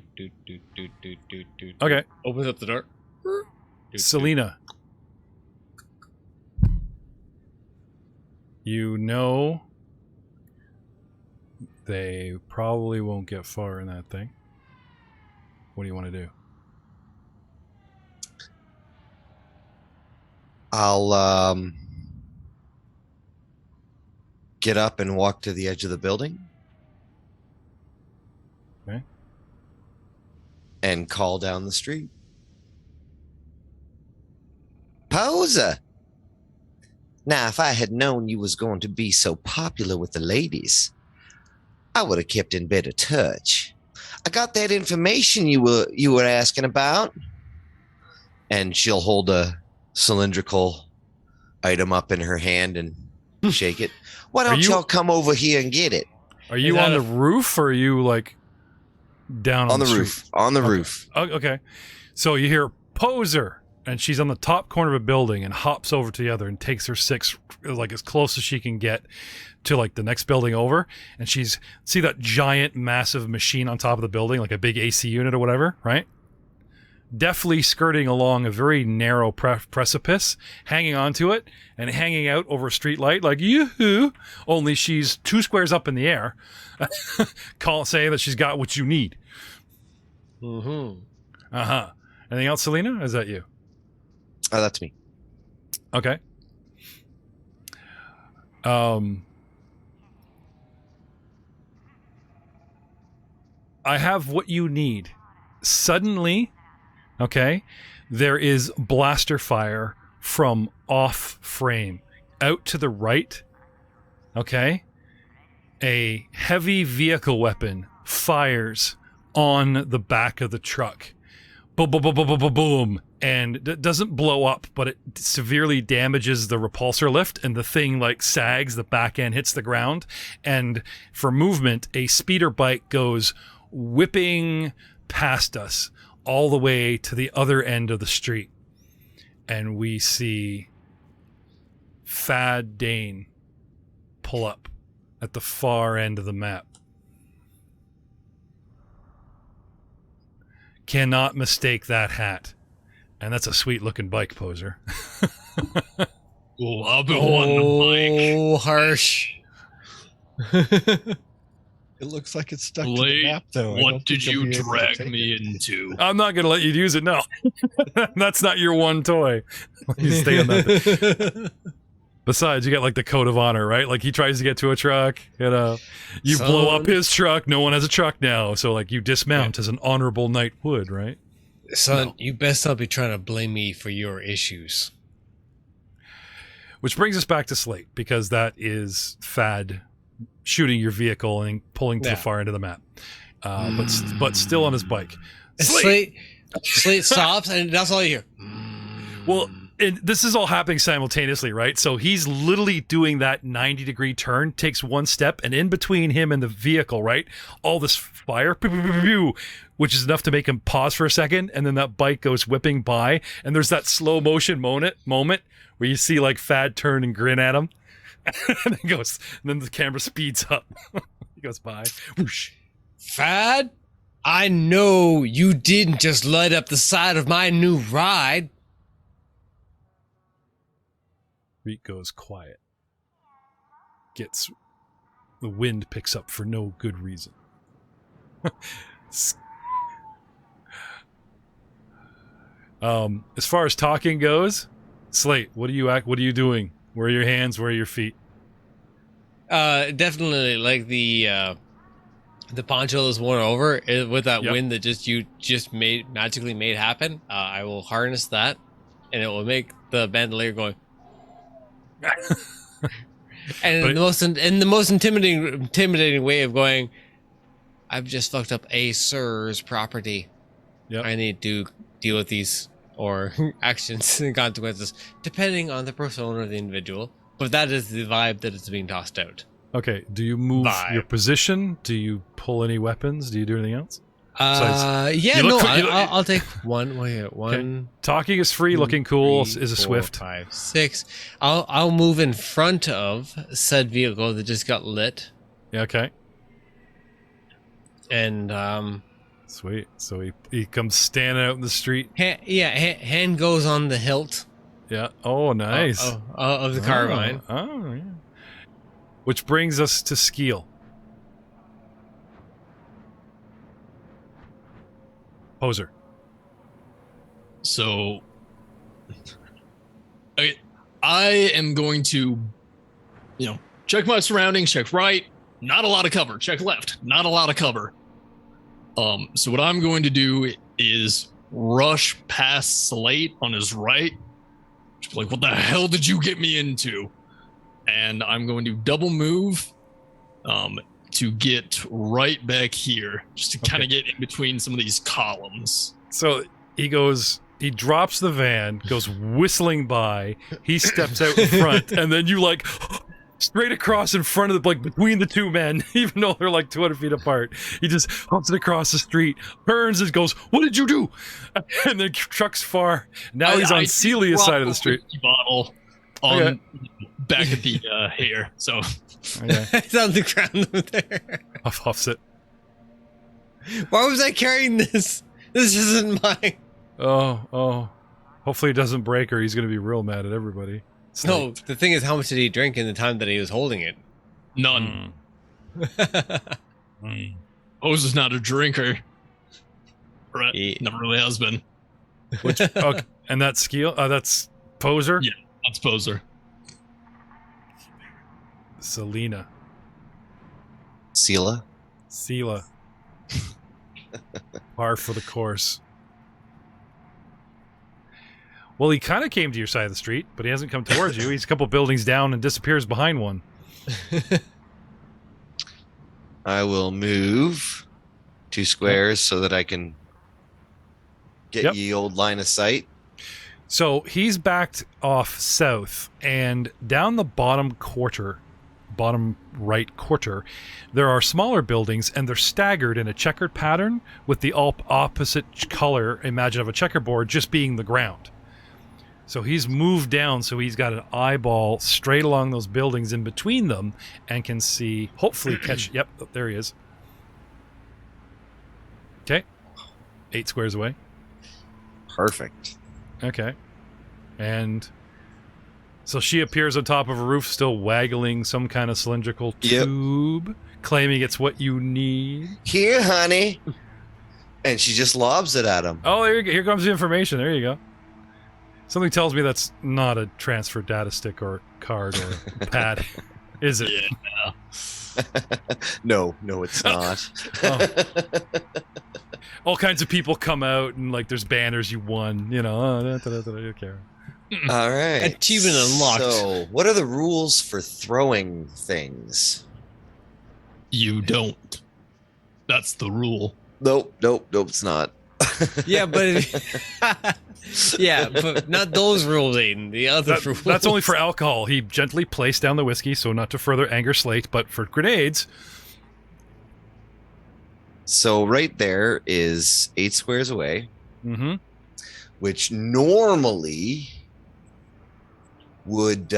A: Okay.
D: Opens up the door.
A: Selena. You know they probably won't get far in that thing. What do you want to do?
B: I'll get up and walk to the edge of the building.
A: Okay.
B: And call down the street. Poser! Now, if I had known you was going to be so popular with the ladies, I would have kept in better touch. I got that information you were asking about. And she'll hold a cylindrical item up in her hand and shake it. Why don't y'all come over here and get it?
A: Are you on the roof, or are you like down on the
B: roof? On the roof.
A: Okay. So you hear Poser, and she's on the top corner of a building and hops over to the other and takes her 6 like as close as she can get to like the next building over. And see that giant massive machine on top of the building, like a big AC unit or whatever, right? Deftly skirting along a very narrow precipice, hanging onto it and hanging out over a street light like yoo-hoo, only she's 2 squares up in the air, saying that she's got what you need.
D: Mm-hmm.
A: Anything else, Selena? Is that you?
B: Oh, that's me.
A: Okay. I have what you need. Suddenly, okay, there is blaster fire from off frame. Out to the right, okay, a heavy vehicle weapon fires on the back of the truck. Boom, boom, boom, boom, boom, boom, boom. And it doesn't blow up, but it severely damages the repulsor lift, and the thing like sags, the back end hits the ground. And for movement, a speeder bike goes whipping past us all the way to the other end of the street. And we see Fad Dane pull up at the far end of the map. Cannot mistake that hat. And that's a sweet looking bike, Poser.
E: Oh, I've been wanting a bike.
D: Oh, harsh.
F: It looks like it's stuck to the map, though.
E: What did you drag me into?
A: I'm not going to let you use it, no. That's not your one toy. You stay on that. Besides, you got like the code of honor, right? Like he tries to get to a truck, you know. You blow up his truck, no one has a truck now. So like you dismount as an honorable knight would, right?
D: Son, you best not be trying to blame me for your issues.
A: Which brings us back to Slate, because that is Fad shooting your vehicle and pulling to the far end of the map. But still on his bike.
D: Slate stops, and that's all you hear.
A: Well, and this is all happening simultaneously, right? So he's literally doing that 90-degree turn, takes one step, and in between him and the vehicle, right, all this fire, which is enough to make him pause for a second, and then that bike goes whipping by, and there's that slow motion moment where you see like Fad turn and grin at him, and then the camera speeds up. He goes by. Whoosh.
D: Fad, I know you didn't just light up the side of my new ride.
A: Reek goes quiet. The wind picks up for no good reason. As far as talking goes, Slate, what are you doing? Where are your hands? Where are your feet?
D: Definitely like the poncho is worn over with that wind that you magically made happen. I will harness that, and it will make the bandolier going. And the most intimidating way of going, I've just fucked up a sir's property.
A: Yep.
D: I need to deal with these or actions and consequences depending on the persona of the individual. But that is the vibe that is being tossed out.
A: Okay. Do you move your position? Do you pull any weapons? Do you do anything else?
D: I'll take one. One.
A: Okay. Talking is free. Looking cool
D: 3,
A: is a
D: 4,
A: swift.
D: 5, 6. I'll move in front of said vehicle that just got lit.
A: Yeah, okay.
D: And
A: sweet. So he comes standing out in the street.
D: Hand goes on the hilt.
A: Yeah. Oh, nice.
D: Of the carbine.
A: Oh, yeah. Which brings us to Skeel. Poser.
E: So, I am going to, check my surroundings, check right, not a lot of cover, check left, not a lot of cover. So what I'm going to do is rush past Slate on his right. Just be like, what the hell did you get me into? And I'm going to double move to get right back here, just to kind of get in between some of these columns.
A: So he drops the van, goes whistling by, he steps out in front, and then you straight across in front of between the two men, even though they're 200 feet apart. He just hops it across the street, turns and goes, "What did you do?" And then trucks far. Now he's on Celia's side of the street.
E: Bottle on back at the hair. So
D: it's on the ground over there.
A: Huffs it.
D: Why was I carrying this? This isn't mine.
A: Oh. Hopefully it doesn't break or he's going to be real mad at everybody.
D: No, the thing is, how much did he drink in the time that he was holding it?
E: None. Oz is not a drinker. Right. Never really has been.
A: And that's Skeel? That's Poser?
E: Yeah, that's Poser.
A: Selena.
B: Sela.
A: Par for the course. Well, he kind of came to your side of the street, but he hasn't come towards you. He's a couple buildings down and disappears behind one.
B: I will move 2 squares so that I can get ye old line of sight.
A: So he's backed off south, and down the bottom right quarter, there are smaller buildings, and they're staggered in a checkered pattern with the opposite color, imagine, of a checkerboard just being the ground. So he's moved down, so he's got an eyeball straight along those buildings in between them and can see, hopefully catch, yep, there he is. Okay. 8 squares away.
B: Perfect.
A: Okay. And so she appears on top of a roof, still waggling some kind of cylindrical tube, claiming it's what you need.
B: Here, honey. And she just lobs it at him.
A: Oh, there you go. Here comes the information. There you go. Something tells me that's not a transfer data stick or card or pad, is it?
B: Yeah. No, it's not.
A: All kinds of people come out and there's banners you won, okay.
B: All right.
D: Achievement unlocked.
B: So, what are the rules for throwing things?
E: You don't. That's the rule.
B: Nope, it's not.
D: Yeah, but but not those rules, Aiden. The other rules.
A: That's only for alcohol. He gently placed down the whiskey, so not to further anger Slate, but for grenades.
B: So right there is 8 squares away, which normally would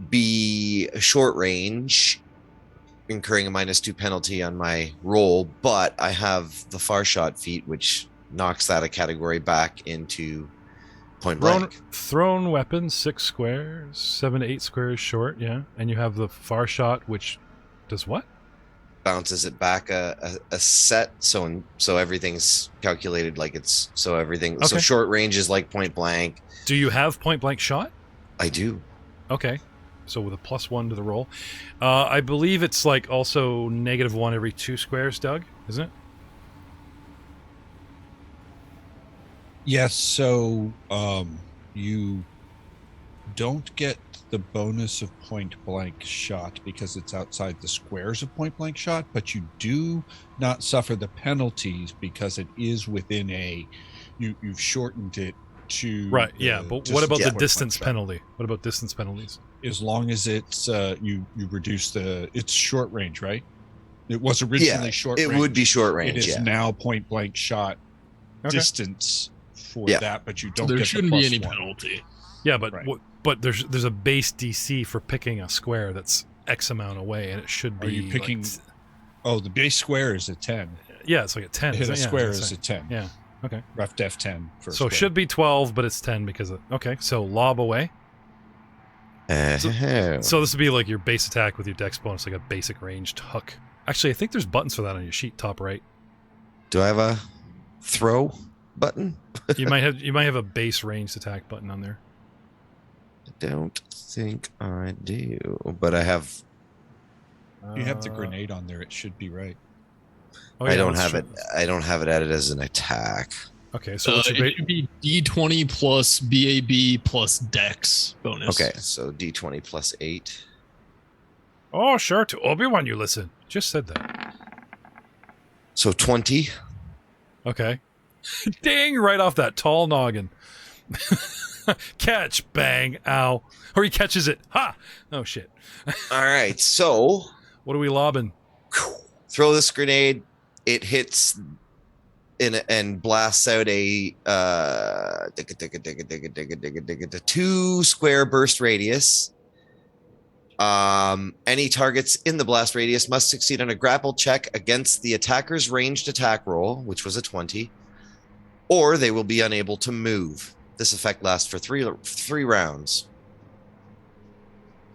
B: be a short range incurring a -2 penalty on my roll, but I have the far shot feat, which knocks that a category back into point blank.
A: Thrown weapons, 6 squares, 7 to 8 squares short, yeah. And you have the far shot, which does what?
B: Bounces it back a set, so everything's calculated like it's so everything.
A: Okay.
B: So short range is like point blank.
A: Do you have point blank shot?
B: I do.
A: Okay. So with a +1 to the roll. I believe it's like also -1 every 2 squares, Doug, isn't it?
F: Yes, so you don't get the bonus of point blank shot because it's outside the squares of point blank shot, but you do not suffer the penalties because it is within you've shortened it to
A: Right, yeah, but what about the
F: point
A: distance
F: blank shot.
A: penalty? What about distance penalties?
F: As long as it's you reduce it's short range, right? It was originally short range.
B: It would be short
F: It
B: range.
F: is
B: Yeah.
F: now point blank shot
A: Okay.
F: distance for
B: Yeah.
F: that, but you
E: So
F: don't
E: there
F: get
E: shouldn't
F: the
E: be any
F: +1.
E: penalty.
A: Yeah, but
F: Right.
A: but there's a base DC for picking a square that's X amount away, and it should be.
F: Are you picking?
A: like,
F: Oh, the base square is a 10.
A: yeah, it's like a 10.
F: Hit a
A: isn't it? Yeah,
F: square
A: that's
F: is
A: it.
F: a 10.
A: Yeah. Okay.
F: Rough def 10 for a
A: So it
F: square.
A: should be 12, but it's 10 because of. Okay, so lob away. So this would be like your base attack with your dex bonus, like a basic ranged hook. Actually, I think there's buttons for that on your sheet, top right.
B: Do I have a throw button?
A: You might have a base ranged attack button on there.
B: I don't think I do, but I have.
F: You have the grenade on there. It should be right.
A: Oh,
B: I
A: yeah,
B: don't
A: that's
B: have
A: true.
B: it. I don't have it added as an attack.
A: Okay, so what's your
E: It should be D20 plus BAB plus Dex bonus.
B: Okay, so D20 plus 8.
A: Oh, sure. To Obi-Wan, you listen. Just said that.
B: So 20.
A: Okay. Ding! Right off that tall noggin. Catch! Bang! Ow! Or he catches it. Ha! Oh shit!
B: All right, so
A: What are we lobbing?
B: throw this grenade. It hits and blasts out a 2 square burst radius. Any targets in the blast radius must succeed on a grapple check against the attacker's ranged attack roll, which was a 20, or they will be unable to move. This effect lasts for three rounds.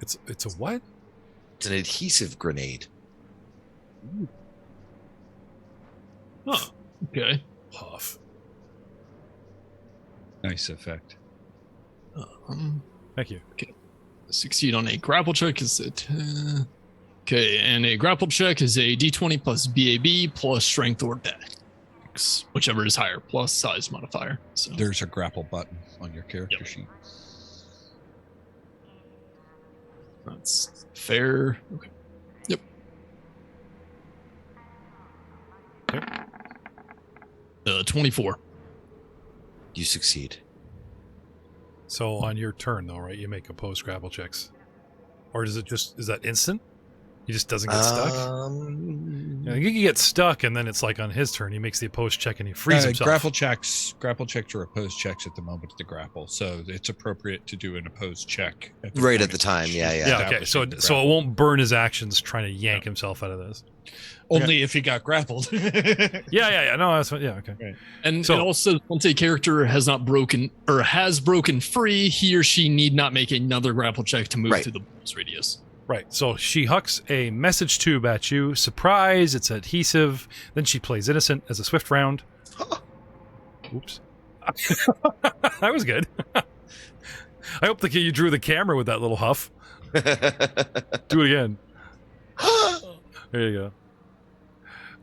A: It's a what?
B: It's an adhesive grenade.
E: Oh, okay.
A: Puff.
F: Nice effect.
A: Thank you.
E: Succeed on a grapple check is it? Okay, and a grapple check is a D20 plus BAB plus strength or dex, whichever is higher, plus size modifier. So
F: There's a grapple button on your character
E: Yep.
F: sheet.
E: that's fair. Okay. Yep.
A: Okay.
E: 24.
B: You succeed.
A: So on your turn, though, right? You make opposed grapple checks, or is that instant? He just doesn't get stuck. Yeah, you can get stuck, and then it's like on his turn, he makes the opposed check and he frees himself.
F: Grapple checks or opposed checks at the moment of the grapple, so it's appropriate to do an opposed check
B: Right at the time, yeah.
A: Yeah. Okay. So it won't burn his actions trying to yank himself out of this.
F: only if he got grappled.
A: Yeah. No, that's what. Yeah. Okay.
E: And,
A: So-
E: and also, once a character has not broken or has broken free, he or she need not make another grapple check to move
B: Right.
E: through the bonus radius.
A: Right. So she hucks a message tube at you. Surprise! It's adhesive. Then she plays innocent as a swift round. Oops. That was good. I hope you drew the camera with that little huff. Do it again. There you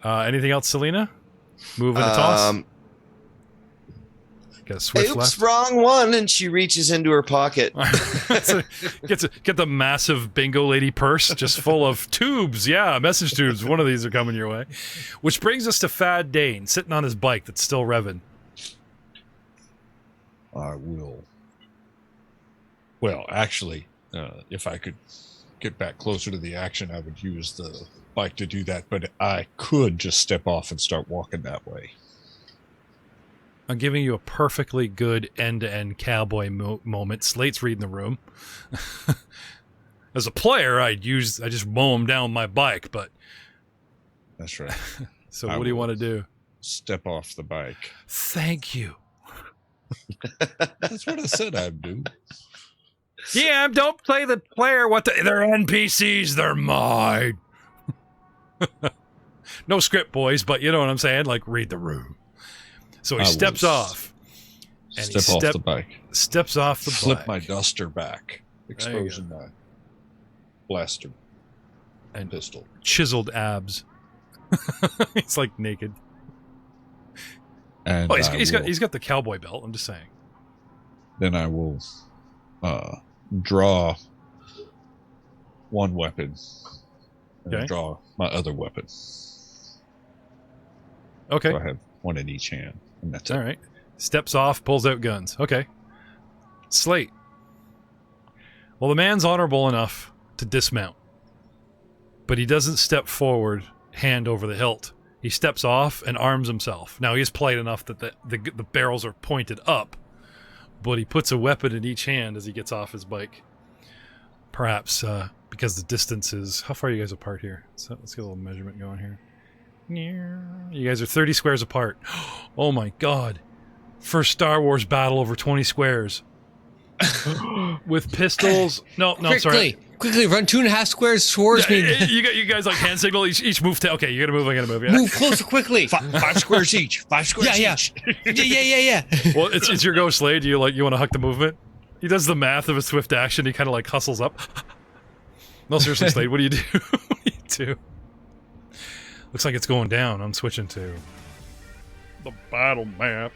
A: go. Anything else, Selena? Move and a toss. Got a swift
B: Oops,
A: left.
B: wrong one, and she reaches into her pocket.
A: Get the massive bingo lady purse just full of tubes. Yeah, message tubes. One of these are coming your way. Which brings us to Fad Dane, sitting on his bike that's still revving.
F: I will. Well, actually, if I could get back closer to the action, I would use the bike to do that, but I could just step off and start walking that way.
A: I'm giving you a perfectly good end-to-end cowboy moment. Slate's reading the room. As a player, I just mow him down with my bike, but
F: That's right.
A: so
F: I
A: what do you
F: will.
A: want to do?
F: Step off the bike.
A: Thank you.
F: That's what I said I'd do.
A: Yeah, don't play the player. They're NPCs. They're mine. No script, boys, but you know what I'm saying? Like, read the room. So he
F: I
A: steps
F: will
A: off. And
F: Step off the bike.
A: Steps off the
F: Flip
A: bike.
F: my duster back,
A: There you
F: exposing my blaster
A: And
F: pistol.
A: chiseled abs. He's like naked.
F: And
A: Oh, he's got the cowboy belt. I'm just saying.
F: then I will draw one weapon and
A: Okay.
F: draw my other weapon.
A: Okay.
F: So I have one in each hand, and that's
A: All
F: it.
A: right. Steps off, pulls out guns. Okay. Slate. Well, the man's honorable enough to dismount, but he doesn't step forward, hand over the hilt. He steps off and arms himself. Now, he's polite enough that the barrels are pointed up, but he puts a weapon in each hand as he gets off his bike. Perhaps because the distance is... How far are you guys apart here? So let's get a little measurement going here. You guys are 30 squares apart. Oh my god. First Star Wars battle over 20 squares. With pistols. No, I'm sorry.
D: Quickly, run 2.5 squares towards me.
A: You guys like hand signal each move. Okay, you gotta move. I gotta move. Yeah.
D: Move closer, quickly.
F: 5 squares each. 5 squares
D: Yeah.
F: each.
D: Yeah.
A: Well, it's your go, Slade. You want to huck the movement? He does the math of a swift action. He kind of like hustles up. No, seriously, Slade. What do you do? What do you do? Looks like it's going down. I'm switching to the battle map.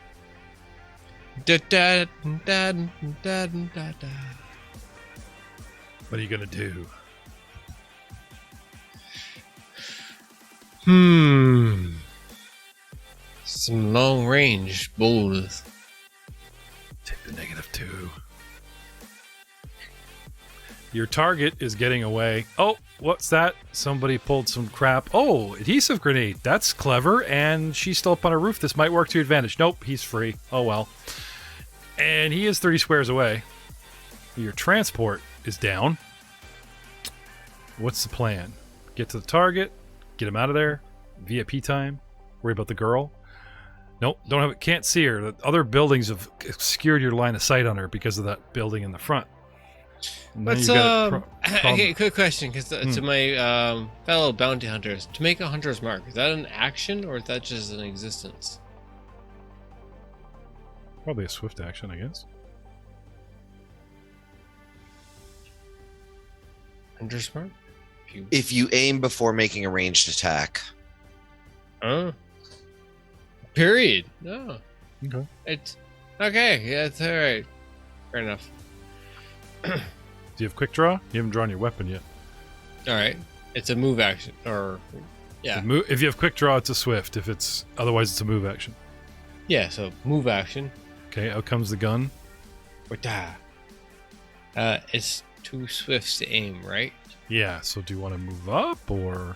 A: What are you gonna do?
D: Some long range bullets.
A: Take the -2. Your target is getting away. Oh, what's that? Somebody pulled some crap. Oh, adhesive grenade. That's clever. And she's still up on a roof. This might work to your advantage. Nope, he's free. Oh, well. And he is 30 squares away. Your transport is down. What's the plan? Get to the target. Get him out of there. VIP time. Worry about the girl. Nope, don't have it. Can't see her. The other buildings have obscured your line of sight on her because of that building in the front.
D: What's okay, quick question, because to my fellow bounty hunters, to make a hunter's mark, is that an action or is that just an existence?
A: Probably a swift action, I guess.
D: Hunter's mark?
B: If you aim before making a ranged attack.
D: Oh. Period. No.
A: Okay.
D: It's okay. Yeah, it's all right. Fair enough.
A: Do you have quick draw? You haven't drawn your weapon yet.
D: All right. It's a move action, or yeah.
A: If you have quick draw, it's a swift. If it's otherwise, it's a move action.
D: Yeah. So move action.
A: Okay, out comes the gun.
D: It's 2 swifts to aim, right?
A: Yeah. So do you want to move up or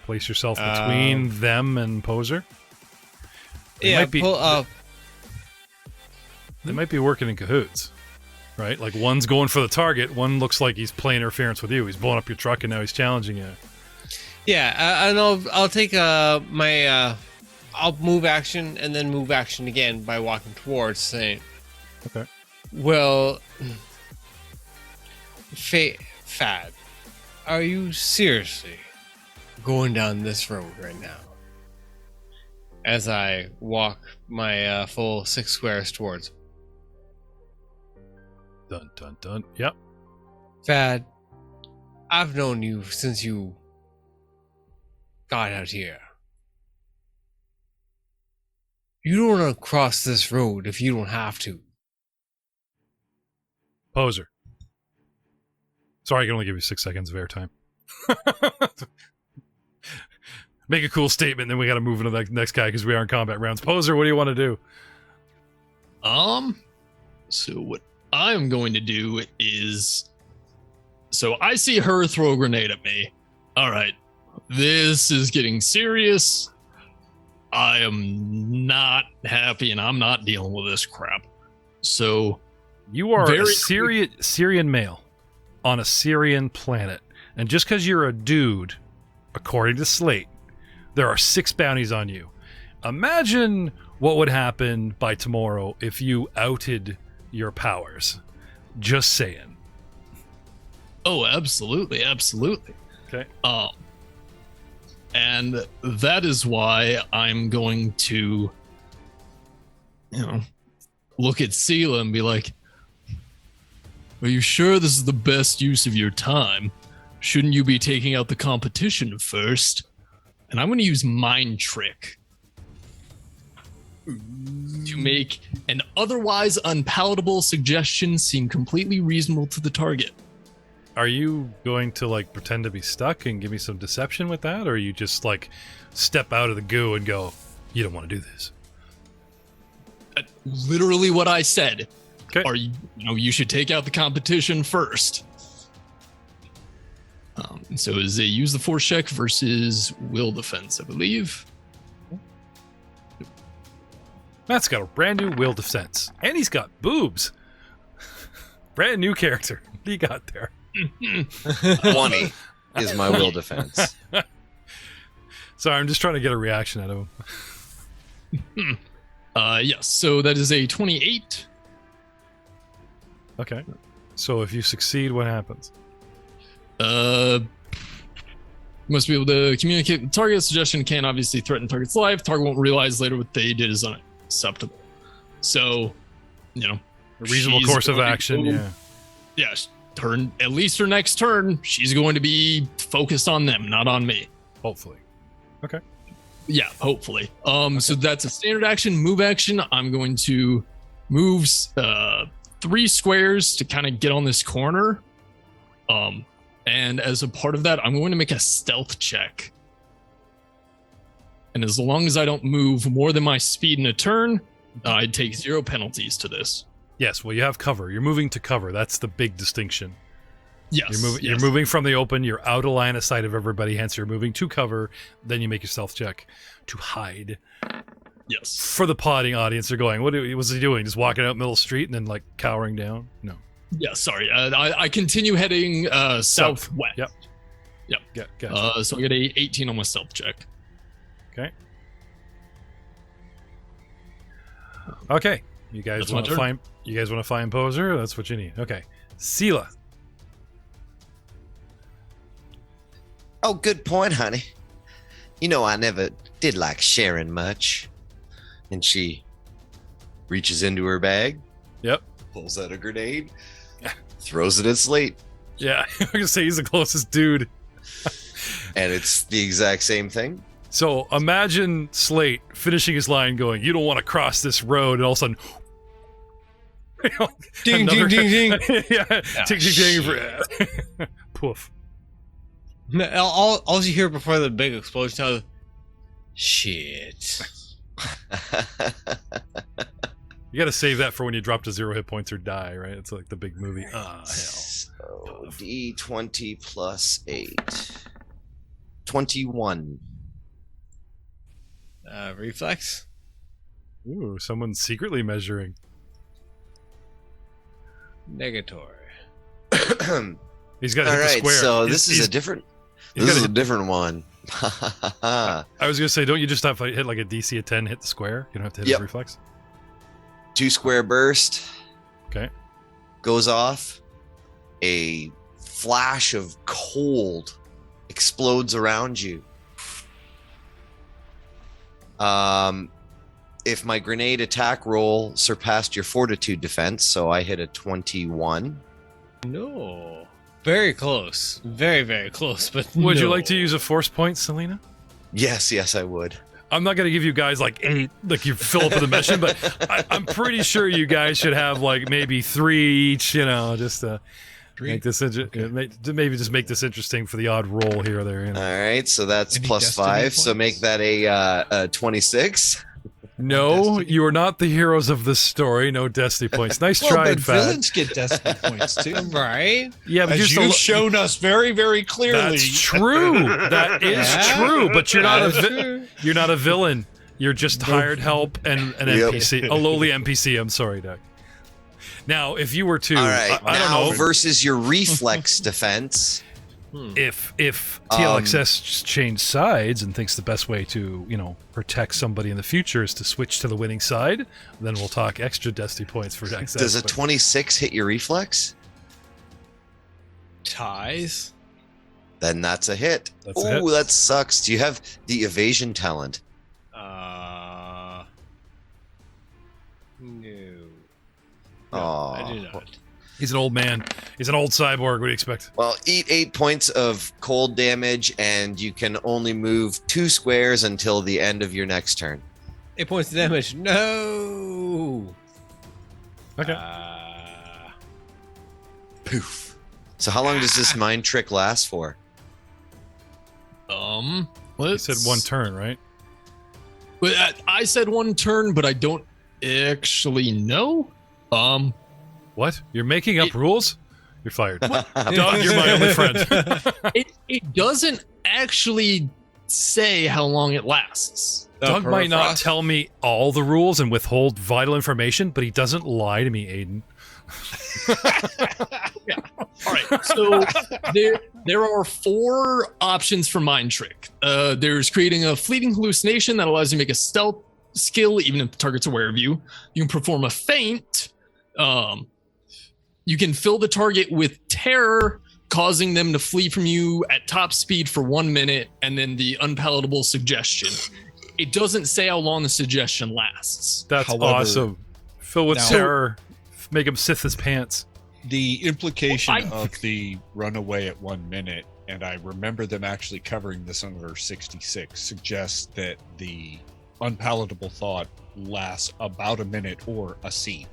A: place yourself between them and Poser? They might be,
D: pull up.
A: They might be working in cahoots, right? Like one's going for the target, one looks like he's playing interference with you. He's blowing up your truck, and now he's challenging you.
D: Yeah, and I'll take I'll move action and then move action again by walking towards, saying,
A: Okay.
D: Well, Fad, are you seriously going down this road right now? As I walk my full 6 squares towards him.
A: Dun dun dun. Yep.
D: Fad, I've known you since you got out here. You don't want to cross this road if you don't have to.
A: Poser. Sorry, I can only give you 6 seconds of airtime. Make a cool statement, then we got to move into the next guy because we are in combat rounds. Poser, what do you want to do?
E: So what I'm going to do is, so I see her throw a grenade at me. All right, this is getting serious. I am not happy, and I'm not dealing with this crap. So
A: You are a
E: Very
A: Syrian male. on a Syrian planet. And just because you're a dude, according to Slate, there are 6 bounties on you. Imagine what would happen by tomorrow if you outed your powers. Just saying.
E: Oh, absolutely, absolutely.
A: Okay.
E: And that is why I'm going to, look at Sela and be like, are you sure this is the best use of your time? Shouldn't you be taking out the competition first? And I'm going to use Mind Trick to make an otherwise unpalatable suggestion seem completely reasonable to the target.
A: Are you going to like pretend to be stuck and give me some deception with that, or are you just like step out of the goo and go, you don't want to do this?
E: Literally what I said.
A: Okay.
E: Are you should take out the competition first. So is a use the force check versus will defense, I believe.
A: Matt's got a brand new will defense, and he's got boobs. Brand new character he got there.
B: 20 is my will defense.
A: Sorry, I'm just trying to get a reaction out of him.
E: Yes, so that is a 28.
A: Okay. So if you succeed, what happens?
E: Must be able to communicate with the target. Suggestion can obviously threaten target's life. Target won't realize later what they did is unacceptable. So,
A: a reasonable
E: she's
A: course of
E: going to
A: action,
E: go-
A: yeah.
E: Yeah, at least her next turn, she's going to be focused on them, not on me.
A: Hopefully. Okay.
E: Yeah, hopefully. So that's a standard action. Move action. I'm going to move 3 squares to kind of get on this corner. And as a part of that, I'm going to make a stealth check. And as long as I don't move more than my speed in a turn, I'd take 0 penalties to this.
A: Yes, well, you have cover. You're moving to cover. That's the big distinction.
E: Yes.
A: You're moving from the open. You're out of line of sight of everybody. Hence, you're moving to cover. Then you make your stealth check to hide.
E: Yes.
A: For the potting audience, they're going, what was he doing? Just walking out middle of the street and then like cowering down? No.
E: Yeah, sorry. I continue heading southwest.
A: Yep.
E: Yep.
A: Gotcha.
E: So I get a 18 on my stealth check.
A: Okay. You guys
E: That's my
A: want to
E: turn.
A: find? You guys want to find poser? That's what you need. Okay. Sela.
B: Oh, good point, honey. I never did like sharing much. And she reaches into her bag.
A: Yep.
B: Pulls out a grenade. Throws it at Slate.
A: Yeah, I'm gonna say he's the closest dude.
B: And it's the exact same thing.
A: So imagine Slate finishing his line, going, "You don't want to cross this road," and all of a sudden,
D: Ding, ding, ding, ding.
A: Yeah, ding, ding, ding. Poof.
D: All you hear before the big explosion is, shit.
A: You got to save that for when you drop to 0 hit points or die, right? It's like the big movie. Ah, hell.
B: So, D20 plus 8. 21.
D: Reflex?
A: Ooh, someone's secretly measuring.
D: Negatory.
A: He's got to
B: All
A: hit the
B: right,
A: square.
B: so this is a different one.
A: I was going to say, don't you just have to hit like a DC of 10, hit the square? You don't have to hit his reflex?
B: 2 square burst.
A: Okay.
B: Goes off. A flash of cold explodes around you. If my grenade attack roll surpassed your fortitude defense, so I hit a 21.
D: No. Very close. Very, very close, but
A: Would you
D: no.
A: like to use a force point, Selena?
B: Yes, I would.
A: I'm not going to give you guys like 8, like you fill up with a mission, but I'm pretty sure you guys should have like maybe 3 each, just to make this maybe just make this interesting for the odd roll here or there.
B: All right, so that's
F: Any
B: plus
F: destiny
B: 5,
F: points?
B: so make that a 26.
A: No,
F: Destiny.
A: you are not the heroes of this story. No destiny points. Nice try,
F: but
A: Fat.
F: villains get destiny points too.
D: Right?
A: Yeah, but
F: As
A: you're
F: you've
A: still.
F: shown us very, very clearly.
A: That's true. That is true. But you're not
D: True.
A: you're not a villain. You're just hired help and an
B: Yep.
A: NPC, a lowly NPC. I'm sorry, Doug. Now, if you were to,
B: All right,
A: I don't
B: now
A: know,
B: versus your reflex defense.
A: if TLXS changed sides and thinks the best way to, protect somebody in the future is to switch to the winning side, then we'll talk extra Destiny points for XS.
B: Does a 26 hit your reflex?
D: Ties.
B: Then that's a hit.
A: That's a hit.
B: Ooh, that sucks. Do you have the evasion talent?
D: No,
B: Oh,
D: I do not.
A: He's an old man. He's an old cyborg. What do you expect?
B: Well, eat 8 points of cold damage, and you can only move 2 squares until the end of your next turn.
D: 8 points of damage. No.
A: Okay.
B: Poof. So how long does this mind trick last for?
A: You
E: Let's...
A: said 1 turn, right?
E: But I said 1 turn, but I don't actually know.
A: What? You're making up rules? You're fired. Doug, you're my only friend.
E: It doesn't actually say how long it lasts.
A: Doug might not tell me all the rules and withhold vital information, but he doesn't lie to me, Aiden.
E: Yeah. All right. So there are 4 options for Mind Trick. There's creating a fleeting hallucination that allows you to make a stealth skill even if the target's aware of you. You can perform a feint. You can fill the target with terror, causing them to flee from you at top speed for 1 minute, and then the unpalatable suggestion. It doesn't say how long the suggestion lasts.
A: That's
F: However,
A: awesome. Fill with
F: now-
A: terror. Make him sith his pants.
F: The implication of the runaway at 1 minute, and I remember them actually covering this under 66, suggests that the unpalatable thought lasts about a minute or a scene.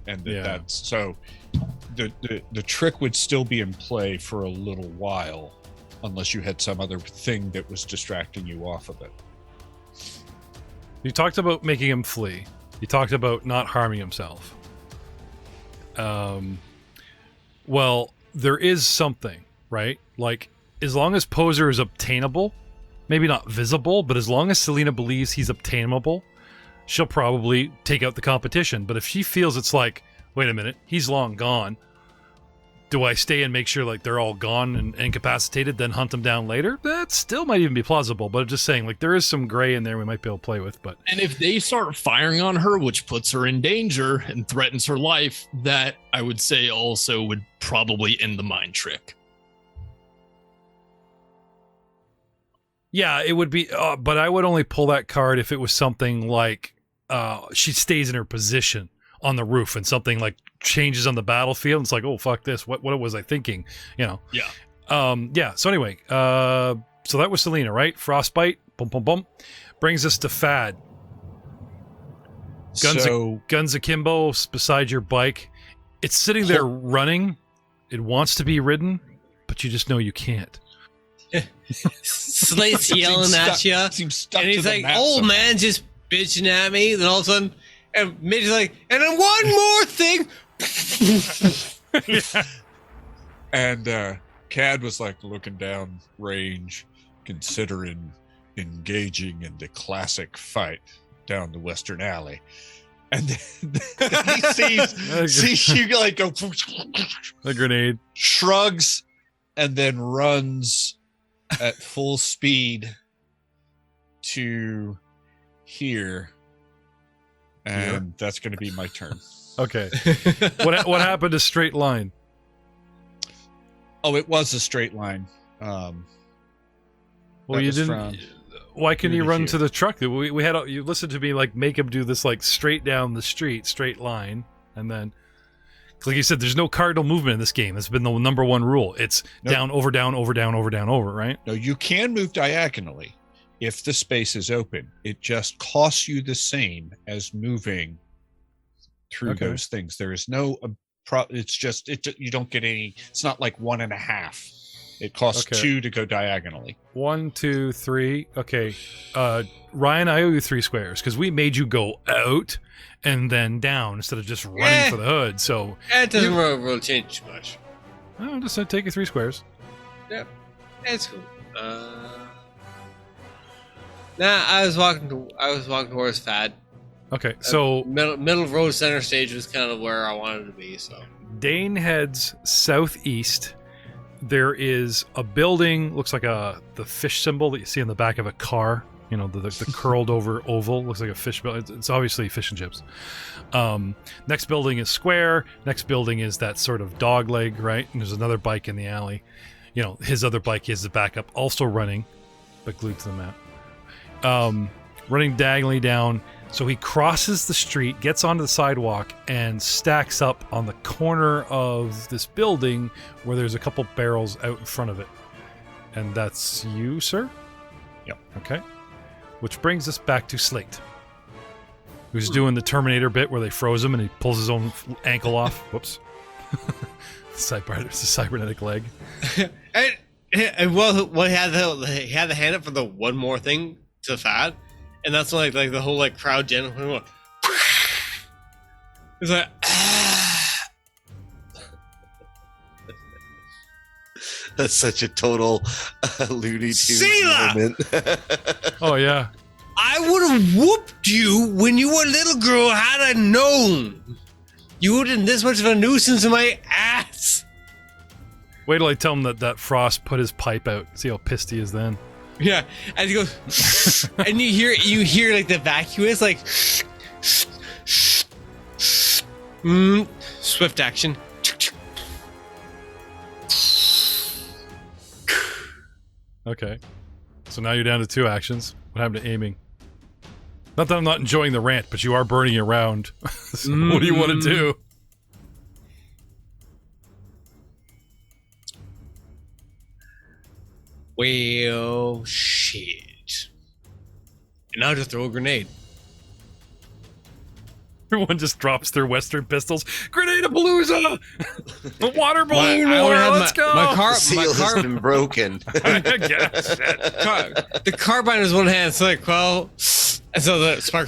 F: That's so the trick would still be in play for a little while unless you had some other thing that was distracting you off of it.
A: You talked about making him flee. You talked about not harming himself. Well, there is something, right? Like, as long as Poser is obtainable, maybe not visible, but as long as Selena believes he's obtainable, she'll probably take out the competition. But if she feels it's like, wait a minute, he's long gone, do I stay and make sure like they're all gone and incapacitated, then hunt them down later? That still might even be plausible, but I'm just saying, like, there is some gray in there we might be able to play with. But
E: And if they start firing on her, which puts her in danger and threatens her life, that I would say also would probably end the mind trick.
A: yeah, it would be, but I would only pull that card if it was something like she stays in her position on the roof and something like changes on the battlefield. It's like, oh, fuck this. What was I thinking?
E: Yeah.
A: Yeah. So anyway, so that was Selena, right? Frostbite. Boom, boom, boom. Brings us to Fad. Guns akimbo beside your bike. It's sitting there running. It wants to be ridden, but you just know you can't.
D: Slate's yelling at you, and he's like, "Old man, just bitching at me." Then all of a sudden, and Midge's like, "And then one more thing."
F: And Cad was like looking down range, considering engaging in the classic fight down the western alley. And then he sees you like go
A: A grenade.
F: shrugs, and then runs at full speed to here. And that's going to be my turn.
A: Okay. What happened to Straight Line?
F: Oh, it was a straight line.
A: Well,
F: That
A: you
F: was
A: didn't.
F: from
A: Why couldn't
F: here
A: you
F: to
A: run
F: here.
A: to the truck? We had you listened to me like make him do this like straight down the street, straight line, and then like you said, there's no cardinal movement in this game. It's been the number one rule. It's
F: Nope.
A: down, over, down, over, down, over, down, over. Right?
F: No, you can move diagonally if the space is open. It just costs you the same as moving through
A: Okay.
F: those things. There is no it's just you don't get any. It's not like 1.5. It costs
A: Okay.
F: 2 to go diagonally.
A: 1, 2, 3. Okay. Ryan, I owe you 3 squares because we made you go out and then down instead of just running for the hood. So
D: It doesn't really change too much.
A: I'm just gonna take you 3 squares.
D: It's cool. Nah, I was walking towards Fad,
A: Okay, so
D: middle of road center stage was kind of where I wanted to be. So
A: Dane heads southeast. There is a building, looks like the fish symbol that you see in the back of a car. You know, the curled over oval, looks like a fish. It's obviously fish and chips. Next building is square. Next building is that sort of dog leg, right? And there's another bike in the alley. You know, his other bike is the backup, also running, but glued to the map. Running diagonally down. So he crosses the street, gets onto the sidewalk, and stacks up on the corner of this building where there's a couple barrels out in front of it. And that's you, sir?
F: Yep.
A: Okay. Which brings us back to Slate, who's doing the Terminator bit where they froze him and he pulls his own ankle off. Whoops. It's a cybernetic leg.
D: and well, he had the hand up for the one more thing to Fad. And that's like the whole like crowd generally. It's like
B: That's such a total Looney Tunes
D: Sheila!
B: moment.
A: Oh, yeah.
D: I would have whooped you when you were a little girl had I known. You wouldn't this much of a nuisance in my ass.
A: Wait till I tell him that Frost put his pipe out. See how pissed he is then.
D: Yeah, and he goes, and you hear like the vacuous like, swift action.
A: Okay. So now you're down to 2 actions. What happened to aiming? Not that I'm not enjoying the rant, but you are burning your round. So what do you want to do?
D: Well, shit. And now just throw a grenade.
A: Everyone just drops their Western pistols. Grenade-a-palooza! The water balloon
D: I
A: war,
D: have
A: let's go!
B: The seal has been broken.
D: The carbine is one hand, so like, well, and so the spark.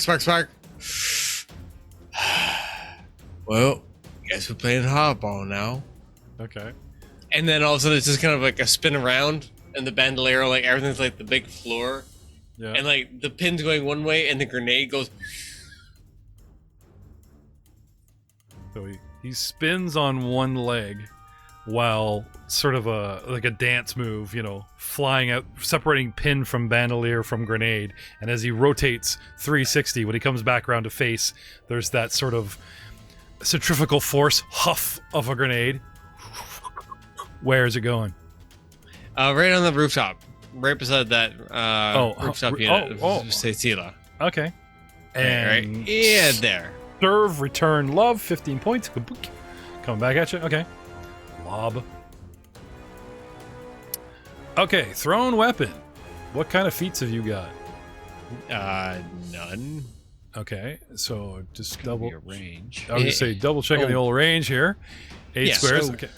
D: Well, guess we're playing hardball now.
A: Okay.
D: And then all of a sudden it's just kind of like a spin around, and the bandolier, like everything's like the big floor,
A: Yeah.
D: and like the pin's going one way, and the grenade goes.
A: So he spins on one leg while sort of like a dance move, you know, flying out, separating pin from bandolier from grenade. And as he rotates 360, when he comes back around to face, there's that sort of centrifugal force huff of a grenade. Where is it going?
D: Right on the rooftop, right beside that rooftop unit. Satiate.
A: Okay. And
D: right, yeah, there.
A: serve, return, love, 15 points. Coming back at you. Okay. Lob. Okay, thrown weapon. What kind of feats have you got?
D: None.
A: Okay, so just
F: Could
A: double
F: be a range.
A: I was gonna say double checking the old range here. 8
D: Yeah,
A: squares.
F: so-
A: Okay.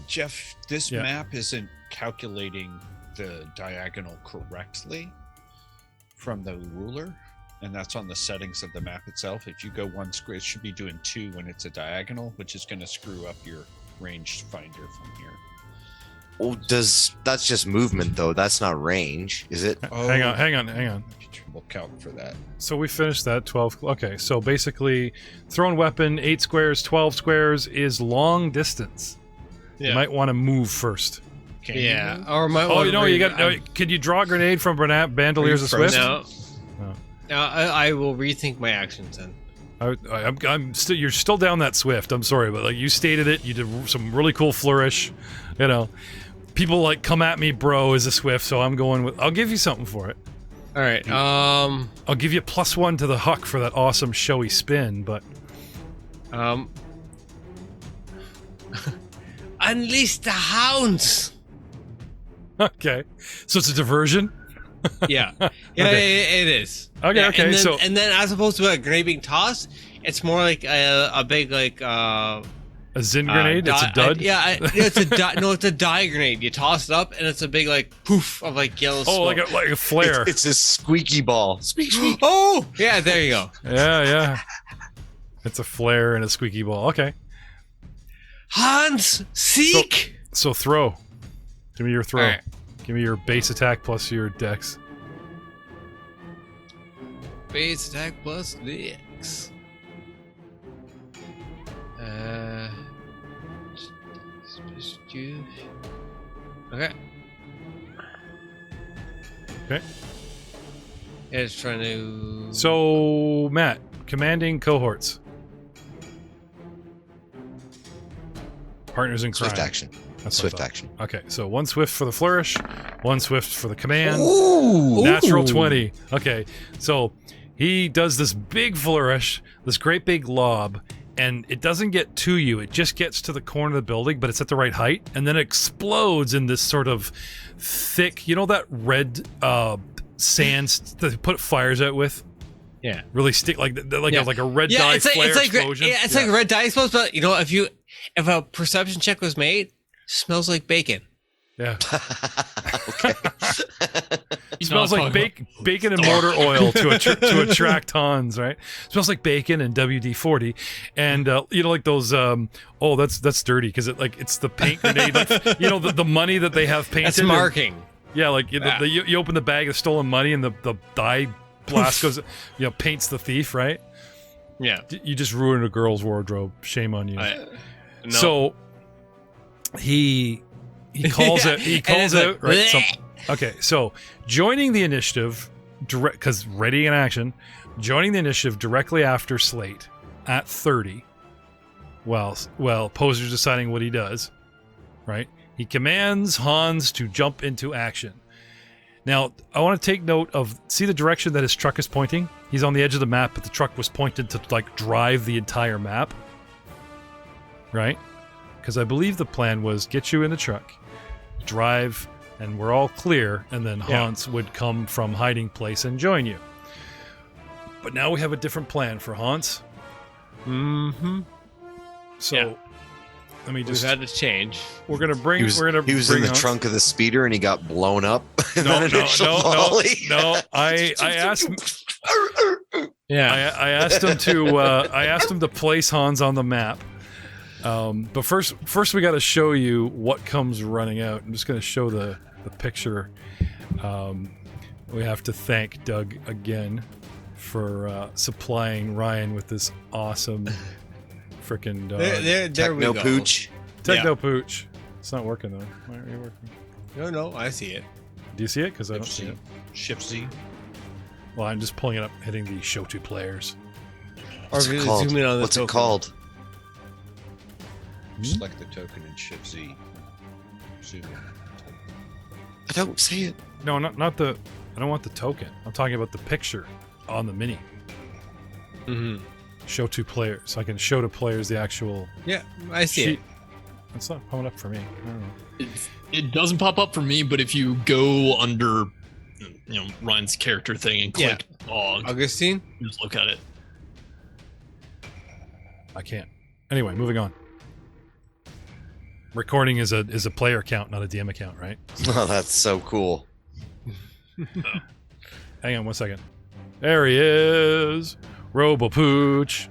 F: Jeff, this
A: Yeah.
F: map isn't calculating the diagonal correctly from the ruler, and that's on the settings of the map itself. If you go 1 square, it should be doing 2 when it's a diagonal, which is going to screw up your range finder from here.
B: Well, that's just movement though? That's not range, is it?
A: Hang on.
F: We'll count for that.
A: So we finished that 12. Okay, so basically, thrown weapon 8 squares, 12 squares is long distance.
D: Yeah.
A: You might want to move first.
F: Can
D: Yeah.
F: you move?
D: Or might
A: Oh,
D: want
A: you know,
D: to
A: you got. Can you draw a grenade from bandoliers of
F: frozen?
A: Swift?
D: No. I will rethink my actions then.
A: I'm still. You're still down that Swift. I'm sorry, but like you stated it. You did some really cool flourish. You know, people like come at me, bro, is a Swift. So I'm going with. I'll give you something for it.
D: All right.
A: I'll give you +1 to the huck for that awesome showy spin. But
D: Unleash the hounds.
A: okay, so it's a diversion.
D: Yeah.
A: Okay.
D: It is.
A: Okay,
D: Yeah,
A: okay,
D: And then,
A: so-
D: and then as opposed to a grenade being tossed, it's more like a big like
A: A Zin grenade. It's a dud.
D: It's a no, it's a die grenade. You toss it up, and it's a big like poof of like yellow smoke.
A: like a flare.
B: It's a squeaky ball. Squeak, squeak.
D: Oh, yeah, there you go.
A: Yeah. It's a flare and a squeaky ball. Okay,
D: Hans, seek.
A: so throw. Give me your throw.
D: All right.
A: Give me your base attack plus your dex.
D: Base attack plus Dex. TechnoAxe. Okay.
A: Okay.
D: It's trying to.
A: So, Matt, commanding cohorts. Partners in crime.
B: Swift action.
A: That's what I
B: Swift
A: thought.
B: action.
A: Okay, so 1 swift for the flourish, 1 swift for the command.
B: Ooh.
A: Natural
E: Ooh.
A: 20. Okay, so he does this big flourish, this great big lob, and it doesn't get to you. It just gets to the corner of the building, but it's at the right height, and then it explodes in this sort of thick, you know that red sand that they put fires out with?
D: Yeah.
A: Really stick like
D: Yeah.
A: like a red dye flare explosion.
D: It's like red dye explosion, but you know, if a perception check was made, smells like bacon.
A: Yeah.
B: Okay.
A: It smells like bacon and motor oil to attract Hans, right? Smells like bacon and WD-40, and you know, like those. Oh, that's dirty because it's the paint grenade, like, you know, the money that they have painted.
D: That's marking.
A: Yeah, like you open the bag of stolen money and the dye blast goes, paints the thief, right?
D: Yeah.
A: You just ruined a girl's wardrobe. Shame on you.
D: No.
A: So he calls it. He calls out right. Okay, so joining the initiative, because ready in action, joining the initiative directly after Slate at 30. Well, Poser's deciding what he does, right? He commands Hans to jump into action. Now, I want to take note of, see the direction that his truck is pointing? He's on the edge of the map, but the truck was pointed to, like, drive the entire map. Right? Because I believe the plan was get you in the truck, drive, and we're all clear, and then Hans would come from hiding place and join you. But now we have a different plan for Hans.
D: Mm-hmm.
A: So, let me just...
D: We've had to change.
A: We're gonna bring.
B: He was in the
A: Hans.
B: trunk of the speeder and he got blown up. in
A: No,
B: that
A: no,
B: initial
A: no,
B: volley.
A: no. I asked.
D: Yeah.
A: I asked him to. I asked him to place Hans on the map. But first we got to show you what comes running out. I'm just going to show the picture. We have to thank Doug again for supplying Ryan with this awesome freaking dog.
D: There we
B: No
D: go.
B: pooch.
A: Techno Pooch. It's not working though. Why are you working?
D: No, I see it.
A: Do you see it? Because I don't see it.
F: Shift Z.
A: Well, I'm just pulling it up, hitting the show to players.
B: What's
D: Or
B: it
D: zoom
B: called?
D: in on the
B: What's it
D: token.
B: called?
F: Select the token and Shift Z. Zoom in.
B: I don't see it.
A: No, not the. I don't want the token. I'm talking about the picture on the mini.
D: Mm-hmm.
A: Show to players. So I can show to players the actual
D: Yeah, I see
A: sheet.
D: it.
A: It's not coming up for me. I don't know.
E: It doesn't pop up for me, but if you go under, Ryan's character thing and click dog,
D: Augustine?
E: just look at it.
A: I can't. Anyway, moving on. Recording is a player account, not a DM account, right?
B: Oh, that's so cool.
A: Hang on 1 second. There he is. Robo-Pooch.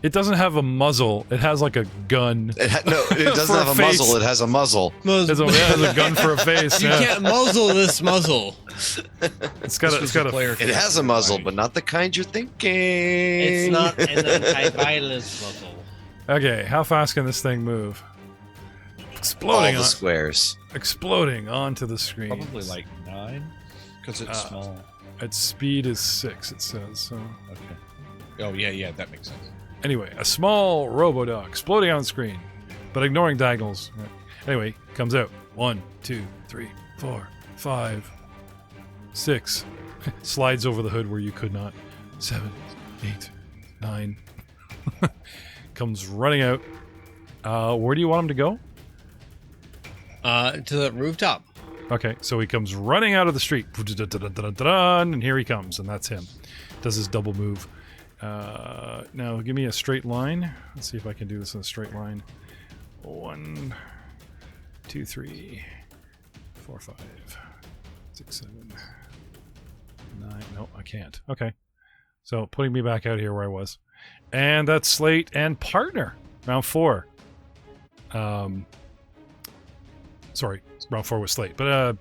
A: It doesn't have a muzzle. It has like a gun.
B: It
A: For
B: doesn't
A: a
B: have a
A: face.
B: muzzle. It has a muzzle.
A: It has a gun for a face.
D: You
A: Yeah.
D: can't muzzle this muzzle.
A: It's got a
B: It has a muzzle, but not the kind you're thinking.
D: It's not an anti-violence muzzle.
A: Okay, how fast can this thing move?
B: all
A: Exploding
B: the squares.
A: exploding onto the screen.
F: Probably like 9, because it's small.
A: Its speed is 6, it says. So
F: Okay. Oh yeah, that makes sense.
A: anyway, a small robo-dog exploding on the screen, but ignoring diagonals. Right. Anyway, comes out. 1, 2, 3, 4, 5, 6. Slides over the hood where you could not. 7, 8, 9. Comes running out. Where do you want him to go?
D: To the rooftop.
A: Okay, so he comes running out of the street. And here he comes, and that's him. Does his double move. Now, give me a straight line. Let's see if I can do this in a straight line. 1, 2, 3, 4, 5, 6, 7, 9. No, I can't. Okay. So, putting me back out here where I was. And that's Slate and Partner. Round 4. Sorry, round 4 was Slate. But,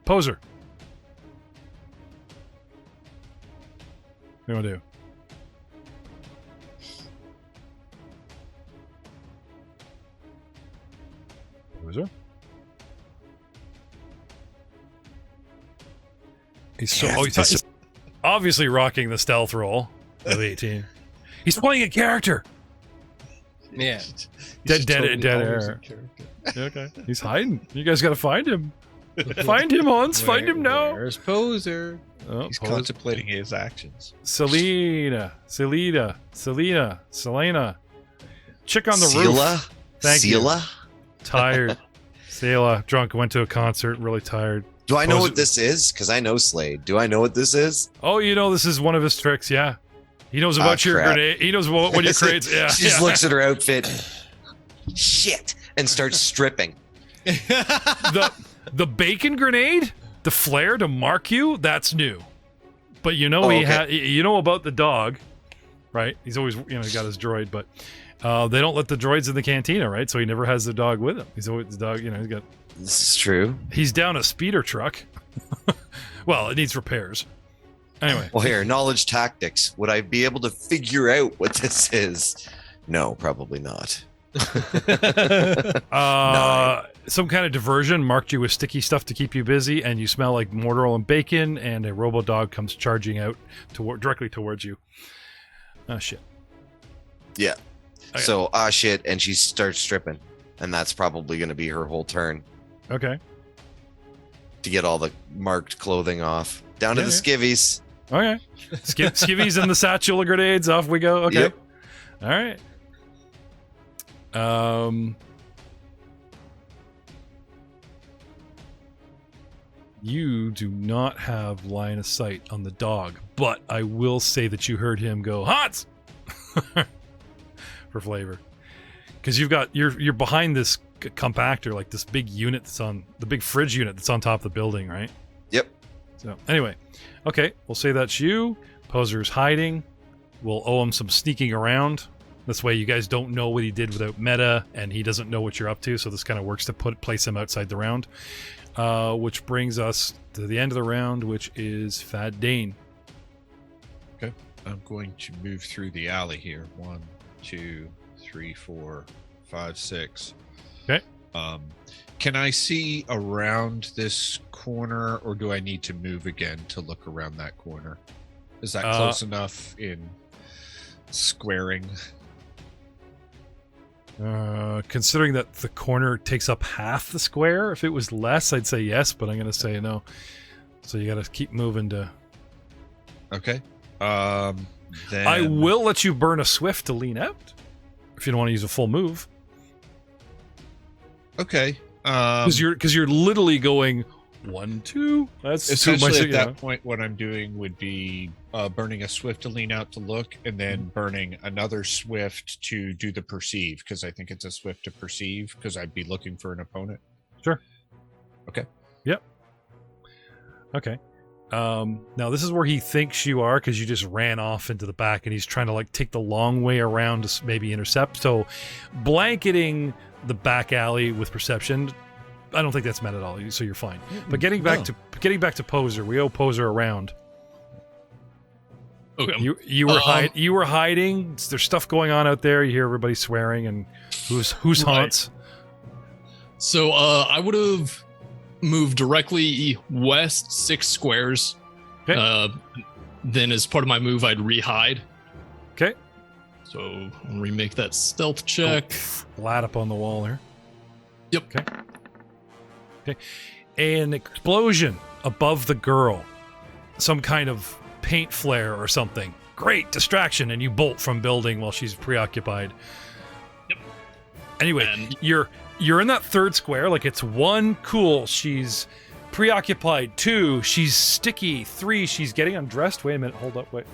A: Poser. you want to do? Poser? He's obviously rocking the stealth roll of 18. He's playing a character.
D: Yeah.
A: Dead air. Okay. He's hiding. You guys got to find him. Find him, Hans. Find him now.
D: Where's Poser?
A: Oh,
F: He's contemplating his actions.
A: Selena. Chick on the
B: Sela?
A: roof. Thank you.
B: Sela?
A: Tired. Sela, drunk, went to a concert, really tired.
B: Do I know
A: Poser-
B: what this is? Because I know Slade. Do I know what this is?
A: Oh, you know, this is one of his tricks, yeah. He knows about your
B: crap.
A: grenade. He knows what your crates. Yeah.
B: She just looks at her outfit. Shit. And starts stripping.
A: The bacon grenade, the flare to mark you, that's new. But you know you know about the dog, right? He's always he got his droid, but they don't let the droids in the cantina, right? So he never has the dog with him. He's always the dog, he's got.
B: This is true.
A: He's down a speeder truck. Well, it needs repairs. Anyway.
B: Well, here, knowledge tactics. Would I be able to figure out what this is? No, probably not.
A: Some kind of diversion marked you with sticky stuff to keep you busy, and you smell like mortar oil and bacon, and a robo dog comes charging out directly towards you. Oh, shit.
B: Yeah.
A: Okay.
B: So, shit, and she starts stripping. And that's probably going to be her whole turn.
A: Okay.
B: To get all the marked clothing off. Down to the skivvies.
A: Okay. Skivvies and the satchel of grenades. Off we go. Okay.
B: Yep.
A: All right. You do not have line of sight on the dog, but I will say that you heard him go Hans for flavor, because you're behind this compactor, like this big unit that's on the big fridge unit that's on top of the building, right?
B: Yep.
A: So anyway, okay, we'll say that's you. Poser's hiding. We'll owe him some sneaking around. This way you guys don't know what he did without meta, and he doesn't know what you're up to, so this kind of works to place him outside the round. Which brings us to the end of the round, which is Fad Dane.
F: Okay. I'm going to move through the alley here. 1, 2, 3, 4, 5, 6.
A: Okay.
F: Can I see around this corner, or do I need to move again to look around that corner? Is that close enough in squaring?
A: Considering that the corner takes up half the square, if it was less, I'd say yes, but I'm going to say no. So you got to keep moving to...
F: Okay. Then...
A: I will let you burn a swift to lean out, if you don't want to use a full move.
F: Okay.
A: Because you're literally going 1, 2. That's
F: essentially
A: too much.
F: At that point, what I'm doing would be burning a swift to lean out to look, and then burning another swift to do the perceive, because I think it's a swift to perceive, because I'd be looking for an opponent.
A: Sure.
F: Okay.
A: Yep. Okay. Now this is where he thinks you are, because you just ran off into the back, and he's trying to take the long way around to maybe intercept. So blanketing the back alley with perception, I don't think that's meant at all, so you're fine. But getting back to Poser, we owe Poser a round.
E: Okay.
A: You were hiding. There's stuff going on out there. You hear everybody swearing, and who's haunts.
E: So I would have moved directly west 6 squares.
A: Okay.
E: Then as part of my move, I'd re-hide.
A: Okay.
E: So remake that stealth check.
A: Flat up on the wall there.
E: Yep.
A: Okay. An explosion above the girl. Some kind of paint flare or something. Great distraction, and you bolt from building while she's preoccupied.
E: Yep.
A: Anyway,
E: And
A: you're in that third square. Like, it's 1, cool, she's preoccupied. 2, she's sticky. 3, she's getting undressed. Wait a minute, hold up, wait.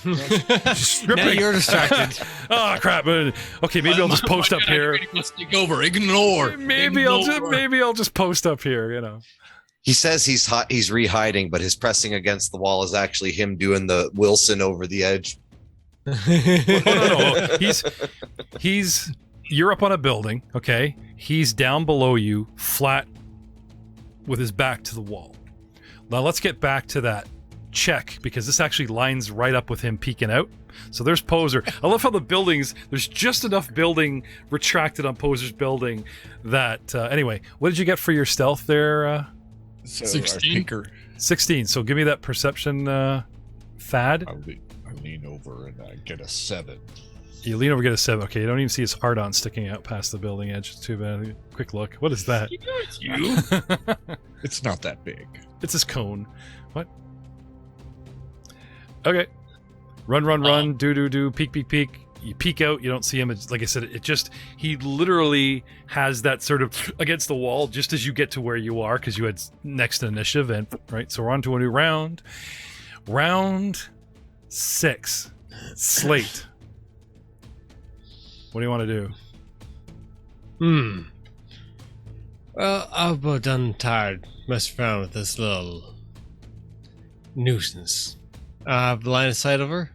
A: She's stripping.
D: Now you're distracted.
A: Oh crap! Okay, maybe I'll just post up here.
E: Take over. Ignore.
A: Maybe I'll just post up here.
B: He says he's re-hiding, but his pressing against the wall is actually him doing the Wilson over the edge.
A: No. He's you're up on a building, okay? He's down below you, flat with his back to the wall. Now let's get back to that check, because this actually lines right up with him peeking out. So there's Poser. I love how the buildings, there's just enough building retracted on Poser's building that, anyway, what did you get for your stealth there?
F: So
E: 16?
A: 16. So give me that perception, Thad.
F: I lean over and I get a 7.
A: You lean over, get a 7. Okay, you don't even see his heart on sticking out past the building edge. It's too bad. Quick look. What is that?
E: You?
F: It's not that big.
A: It's his cone. What? Okay. Run, do, peek. You peek out, you don't see him. It's, like I said, he literally has that sort of against the wall just as you get to where you are, because you had next initiative, and right, so we're on to a new round. Round 6. Slate. What do you want to do?
D: Well, I'm about done tired messing around with this little nuisance. I have the line of sight of her.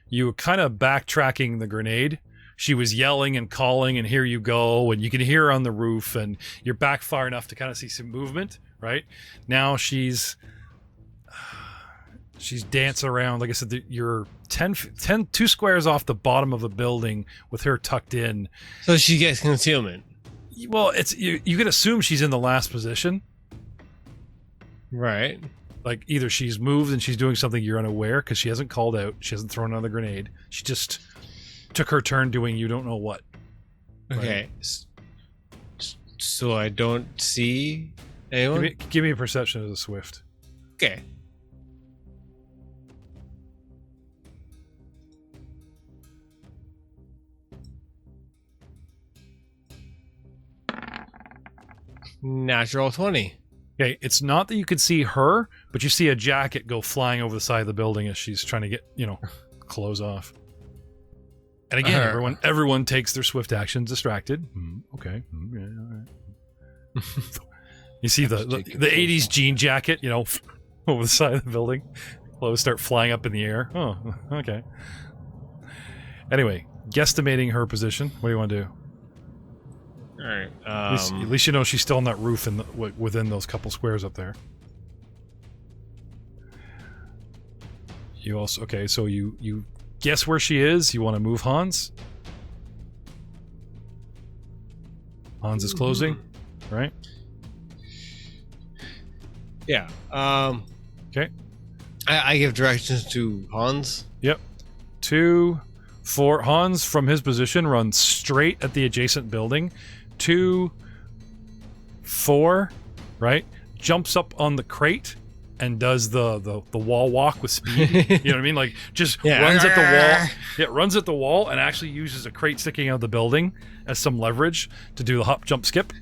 A: You were kind of backtracking the grenade. She was yelling and calling, and here you go, and you can hear her on the roof, and you're back far enough to kind of see some movement, right? Now she's dancing around. Like I said, you're 2 squares off the bottom of the building with her tucked in.
D: So she gets concealment.
A: Well, you can assume she's in the last position.
D: Right.
A: Like either she's moved and she's doing something you're unaware, because she hasn't called out, she hasn't thrown another grenade. She just took her turn doing you don't know what.
D: Okay. Right. So I don't see anyone?
A: Give me a perception as a Swift.
D: Okay. Natural 20.
A: Okay, it's not that you could see her, but you see a jacket go flying over the side of the building as she's trying to get, clothes off. And again, everyone takes their swift action distracted. Okay. Yeah, all right. You see the 80s jean jacket, over the side of the building. Clothes start flying up in the air. Oh, okay. Anyway, guesstimating her position. What do you want to do?
D: All right.
A: At least you know she's still on that roof within those couple squares up there. You also so you guess where she is. You want to move Hans? Hans is closing, right?
D: Yeah.
A: Okay.
D: I give directions to Hans.
A: Yep. 2, 4. Hans, from his position, runs straight at the adjacent building. 2, 4, right? Jumps up on the crate and does the wall walk with speed. You know what I mean? Like just runs at the wall. Yeah, runs at the wall and actually uses a crate sticking out of the building as some leverage to do the hop, jump, skip.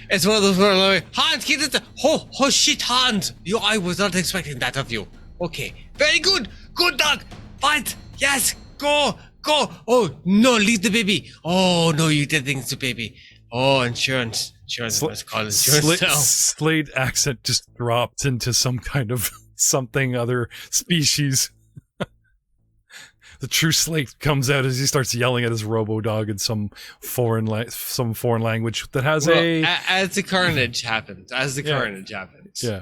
D: It's one of those where like, Hans, get it! Oh shit, Hans! I was not expecting that of you. Okay, very good, good dog. Fight, yes, go. Oh no, leave the baby. Oh no, you did things to baby. Oh, insurance. Let's call it insurance now.
A: Slade accent just dropped into some kind of something other species. The true Slate comes out as he starts yelling at his robo-dog in some foreign language that has
D: as the carnage happens.
A: Yeah.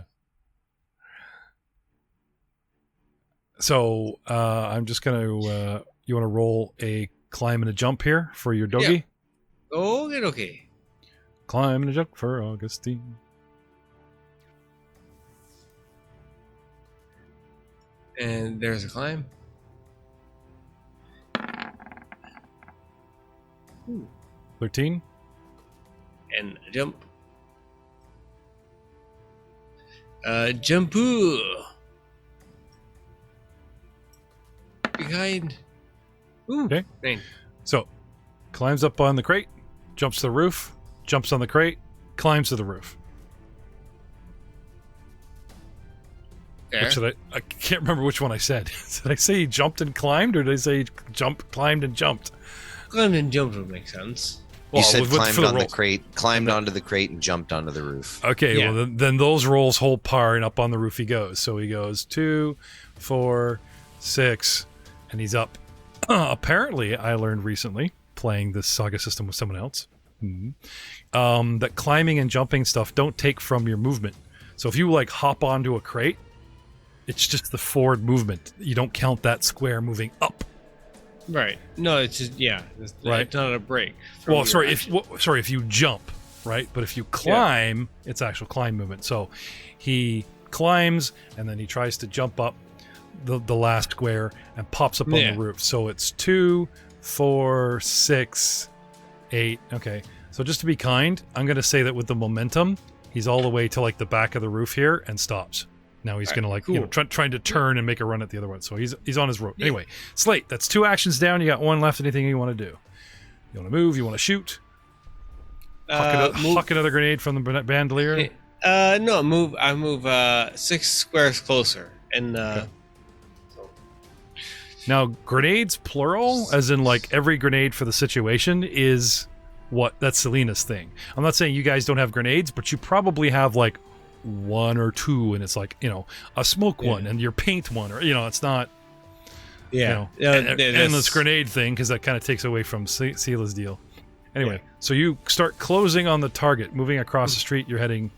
A: So I'm just gonna. You want to roll a climb and a jump here for your doggy?
D: Yeah. Okay.
A: Climb and a jump for Augustine.
D: And there's a climb.
A: 13.
D: And a jump. Jump-oo. Behind. Ooh,
A: okay.
D: 9.
A: So, climbs up on the crate, jumps to the roof, jumps on the crate, climbs to the roof. I can't remember which one I said. Did I say he jumped and climbed, or did I say climbed and jumped?
D: Climbed and jumped would make sense.
B: You said climbed on the crate, climbed onto the crate, and jumped onto the roof.
A: Okay, yeah. Well, then those rolls hold par, and up on the roof he goes. So he goes 2, 4, 6, and he's up. Apparently, I learned recently, playing this Saga system with someone else, that climbing and jumping stuff don't take from your movement. So if you like hop onto a crate, it's just the forward movement. You don't count that square moving up.
D: Right. No, it's just
A: Right.
D: It's not a break.
A: Well, sorry, if you jump, right? But if you climb, it's actual climb movement. So he climbs and then he tries to jump up the last square and pops up on the roof. So it's 2, 4, 6, 8. Okay. So just to be kind, I'm going to say that with the momentum, he's all the way to like the back of the roof here and stops. Now he's going to like, trying to turn and make a run at the other one. So he's on his rope. Yeah. Anyway, Slate, that's 2 actions down. You got 1 left. Anything you want to do? You want to move? You want to shoot? Huck another grenade from the bandolier?
D: No, move. I move 6 squares closer. And
A: Now, grenades plural, as in like every grenade for the situation, is that's Selena's thing. I'm not saying you guys don't have grenades, but you probably have like 1 or 2, and it's like, a smoke one and your paint one, or it's not endless grenade thing, because that kind of takes away from Sela's deal. Anyway, so you start closing on the target, moving across the street. You're heading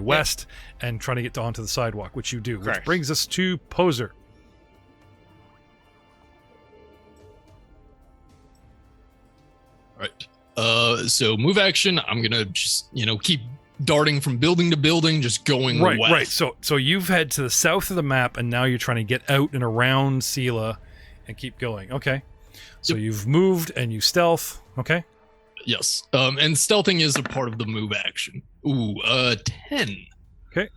A: west, and trying to get onto the sidewalk, which you do. Which brings us to Poser.
E: All right. So move action. I'm gonna just keep darting from building to building, just going west.
A: Right. So you've head to the south of the map, and now you're trying to get out and around Sela and keep going. Okay. So you've moved and you stealth. Okay.
E: Yes. And stealthing is a part of the move action. Ooh, 10.
A: Okay.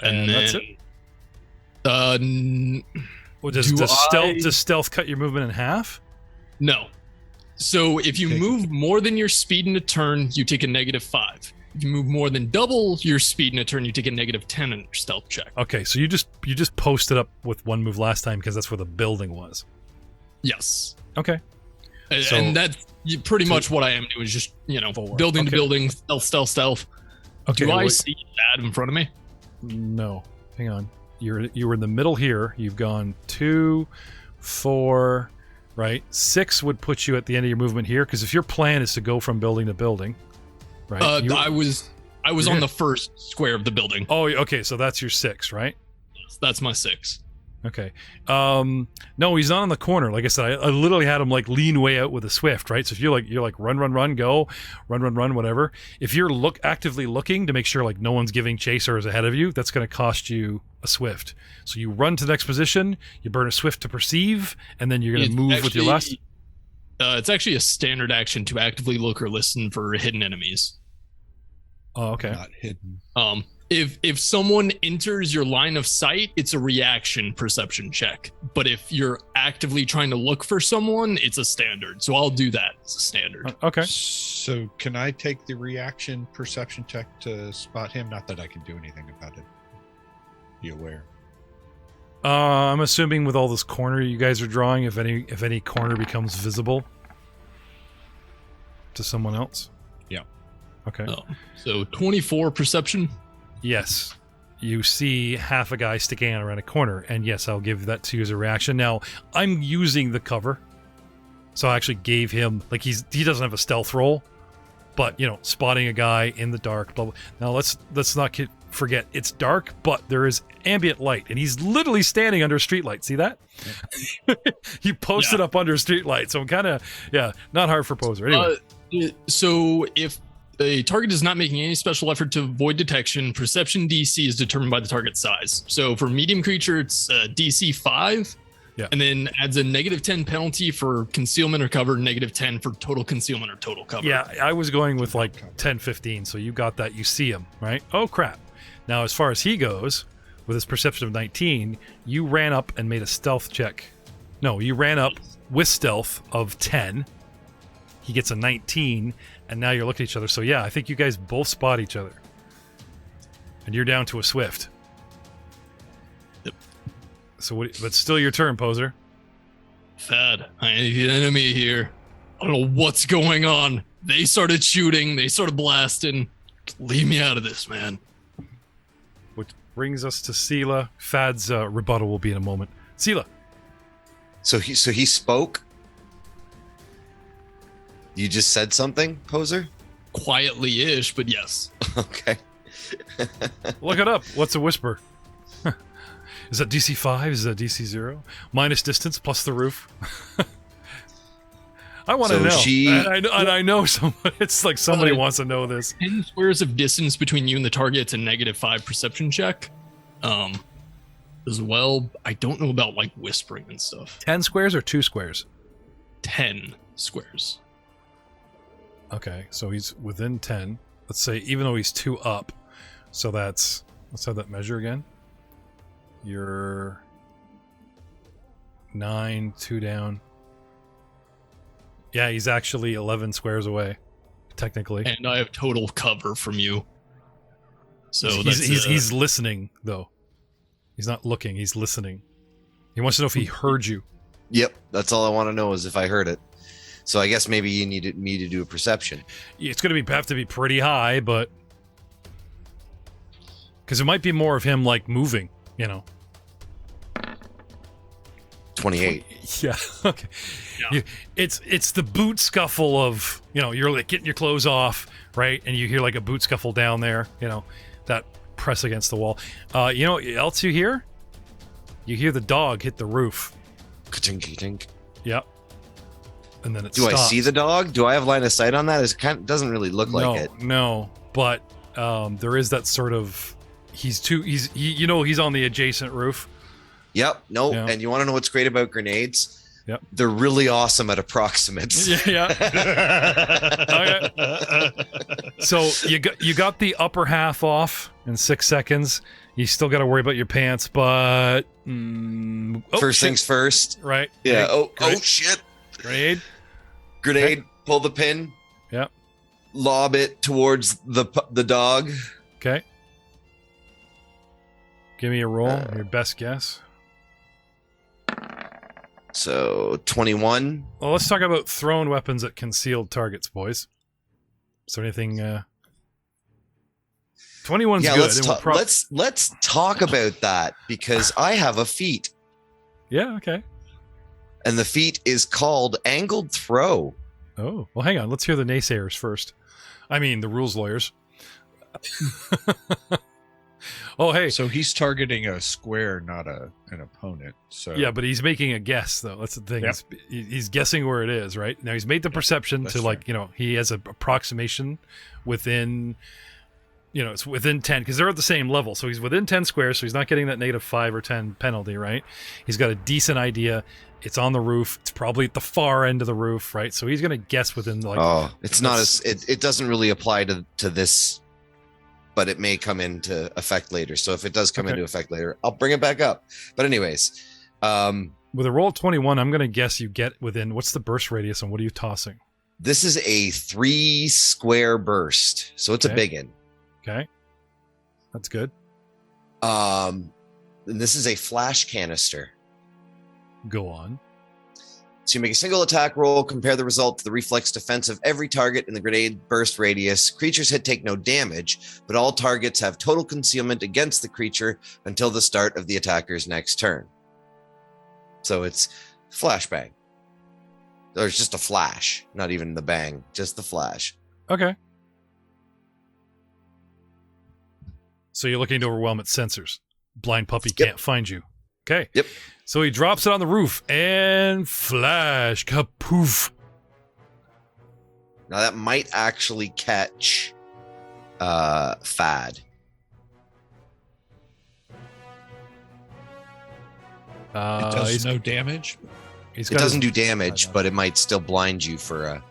E: And then,
A: that's it. Does stealth cut your movement in half?
E: No. So if you move more than your speed in a turn, you take a -5. If you move more than double your speed in a turn, you take a -10 on your stealth check.
A: Okay, so you just posted up with 1 move last time because that's where the building was.
E: Yes.
A: Okay.
E: And that's pretty much what I am doing, is just, forward. Building to building, stealth. Okay, do I see that in front of me?
A: No. Hang on. You were in the middle here. You've gone 2, 4, right? 6 would put you at the end of your movement here, because if your plan is to go from building to building, right?
E: I was on the first square of the building.
A: Oh, okay. So that's your 6, right?
E: Yes, that's my 6.
A: Okay. No, he's not on the corner. Like I said, I literally had him like lean way out with a swift, right? So if you're like run, go, run, whatever. If you're actively looking to make sure like no one's giving chase or is ahead of you, that's going to cost you a swift. So you run to the next position, you burn a swift to perceive, and then you're going to move with your last.
E: It's actually a standard action to actively look or listen for hidden enemies.
A: Oh, okay.
F: Not hidden.
E: If someone enters your line of sight, it's a reaction perception check. But if you're actively trying to look for someone, it's a standard. So I'll do that as a standard.
A: Okay.
F: So can I take the reaction perception check to spot him? Not that I can do anything about it. Be aware.
A: I'm assuming with all this corner you guys are drawing, if any corner becomes visible to someone else.
F: Yeah.
A: Okay.
E: So 24 perception.
A: Yes. You see half a guy sticking out around a corner, and yes, I'll give that to you as a reaction. Now, I'm using the cover, so I actually gave him, like, he doesn't have a stealth roll, but, spotting a guy in the dark, blah, blah. Now, let's not forget, it's dark, but there is ambient light, and he's literally standing under a street light. See that? He posted up under a street light, so I'm kind of, not hard for Poser. Anyway.
E: So if a target is not making any special effort to avoid detection, perception DC is determined by the target size. So for medium creature, it's DC 5, and then adds a -10 penalty for concealment or cover, -10 for total concealment or total cover.
A: Yeah, I was going with like 10, 15, so you got that. You see him, right? Oh, crap. Now, as far as he goes, with his perception of 19, you ran up and made a stealth check. No, you ran up with stealth of 10. He gets a 19, and now you're looking at each other. So yeah, I think you guys both spot each other. And you're down to a swift.
E: Yep.
A: So, but still your turn, Poser.
E: Thad, I need an enemy here. I don't know what's going on. They started shooting. They started blasting. Leave me out of this, man.
A: Which brings us to Sela. Thad's rebuttal will be in a moment. Sela.
B: So he spoke? You just said something, Poser?
E: Quietly-ish, but yes.
B: Okay.
A: Look it up. What's a whisper? Is that DC 5? Is that DC 0? Minus distance plus the roof. I want to know. And I know somebody. It's like somebody wants to know this.
E: 10 squares of distance between you and the target. It's a -5 perception check. As well, I don't know about like whispering and stuff.
A: 10 squares or 2 squares?
E: 10 squares.
A: Okay, so he's within 10. Let's say, even though he's 2 up. So that's... Let's have that measure again. You're 9, 2 down. Yeah, he's actually 11 squares away, technically.
E: And I have total cover from you. So
A: he's listening, though. He's not looking, he's listening. He wants to know if he heard you.
B: Yep, that's all I want to know is if I heard it. So I guess maybe you need me to do a perception.
A: It's going to have to be pretty high, but... Because it might be more of him, like, moving, you know.
B: 28.
A: Yeah, okay. Yeah. It's the boot scuffle of, you know, you're like getting your clothes off, right? And you hear like a boot scuffle down there, you know, that press against the wall. You know what else you hear? You hear the dog hit the roof.
B: Ka-tink.
A: Yep. And then it
B: stops.
A: stops.
B: I see the dog? Do I have line of sight on that? It doesn't really look like it.
A: No, but there is that sort of... He's on the adjacent roof.
B: Yep. No. Yeah. And you want to know what's great about grenades?
A: Yep.
B: They're really awesome at approximates.
A: Yeah. Okay. So you got the upper half off in 6 seconds. You still got to worry about your pants, but
B: first things first.
A: Right.
B: Yeah. Oh shit.
A: Grenade.
B: Okay. Pull the pin.
A: Yep.
B: Lob it towards the dog.
A: Okay. Give me a roll. Your best guess.
B: So 21.
A: Well, let's talk about thrown weapons at concealed targets, boys. Is there anything? 21's good.
B: Let's talk about that because I have a feat.
A: Yeah. Okay.
B: And the feat is called Angled Throw.
A: Oh well, hang on. Let's hear the naysayers first. I mean, the rules lawyers. Oh, hey.
F: So he's targeting a square, not an opponent. So
A: yeah, but he's making a guess, though. That's the thing. Yep. He's guessing where it is, right? Now, he's made the perception to, like, you know, he has an approximation within, you know, it's within 10, because they're at the same level. So he's within 10 squares, so he's not getting that -5 or 10 penalty, right? He's got a decent idea. It's on the roof. It's probably at the far end of the roof, right? So he's going to guess within, like...
B: Oh, it's not as... It doesn't really apply to this... But it may come into effect later. So if it does come into effect later, I'll bring it back up. But anyways.
A: With a roll of 21, I'm going to guess you get within... What's the burst radius and what are you tossing?
B: This is a 3 square burst. So it's a big one.
A: Okay. That's good.
B: And this is a flash canister.
A: Go on.
B: So you make a single attack roll, compare the result to the reflex defense of every target in the grenade burst radius. Creatures hit take no damage, but all targets have total concealment against the creature until the start of the attacker's next turn. So it's flashbang. Or it's just a flash, not even the bang, just the flash.
A: Okay. So you're looking to overwhelm its sensors. Blind puppy can't find you. Okay.
B: Yep.
A: So he drops it on the roof and flash, kapoof.
B: Now that might actually catch Fad.
F: It does no damage.
B: It doesn't do damage, but it might still blind you for a...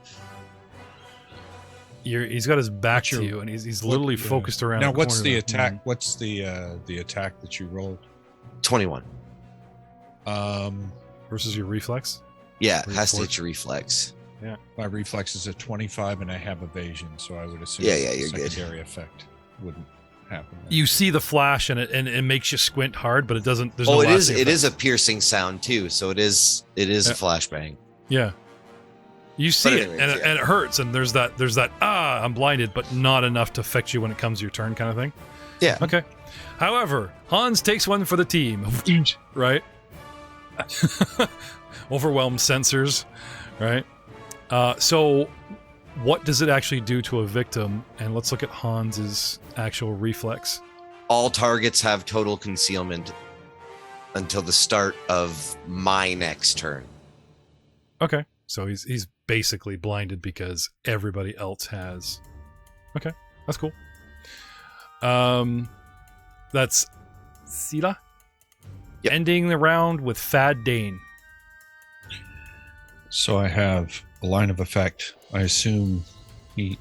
A: He's got his back to you, and he's literally focused around.
F: Now, what's the attack? What's the attack that you rolled?
B: 21.
A: Versus your reflex?
B: Yeah, it has to hit your reflex.
A: Yeah.
F: My reflex is a 25 and I have evasion, so I would assume
B: you're
F: secondary
B: good.
F: Effect wouldn't happen.
A: You see the flash and it makes you squint hard, but it doesn't. There's
B: it is a piercing sound too, so it is a flashbang.
A: Yeah. You see it and it hurts, and there's that I'm blinded, but not enough to affect you when it comes to your turn kind of thing.
B: Yeah.
A: Okay. However, Hans takes one for the team. Right? Overwhelmed sensors, right? So what does it actually do to a victim? And let's look at Hans's actual reflex.
B: All targets have total concealment until the start of my next turn.
A: Okay, so he's basically blinded because everybody else has. Okay, that's cool. That's Sila.
B: Yep.
A: Ending the round with Fad Dane.
F: So I have a line of effect. I assume he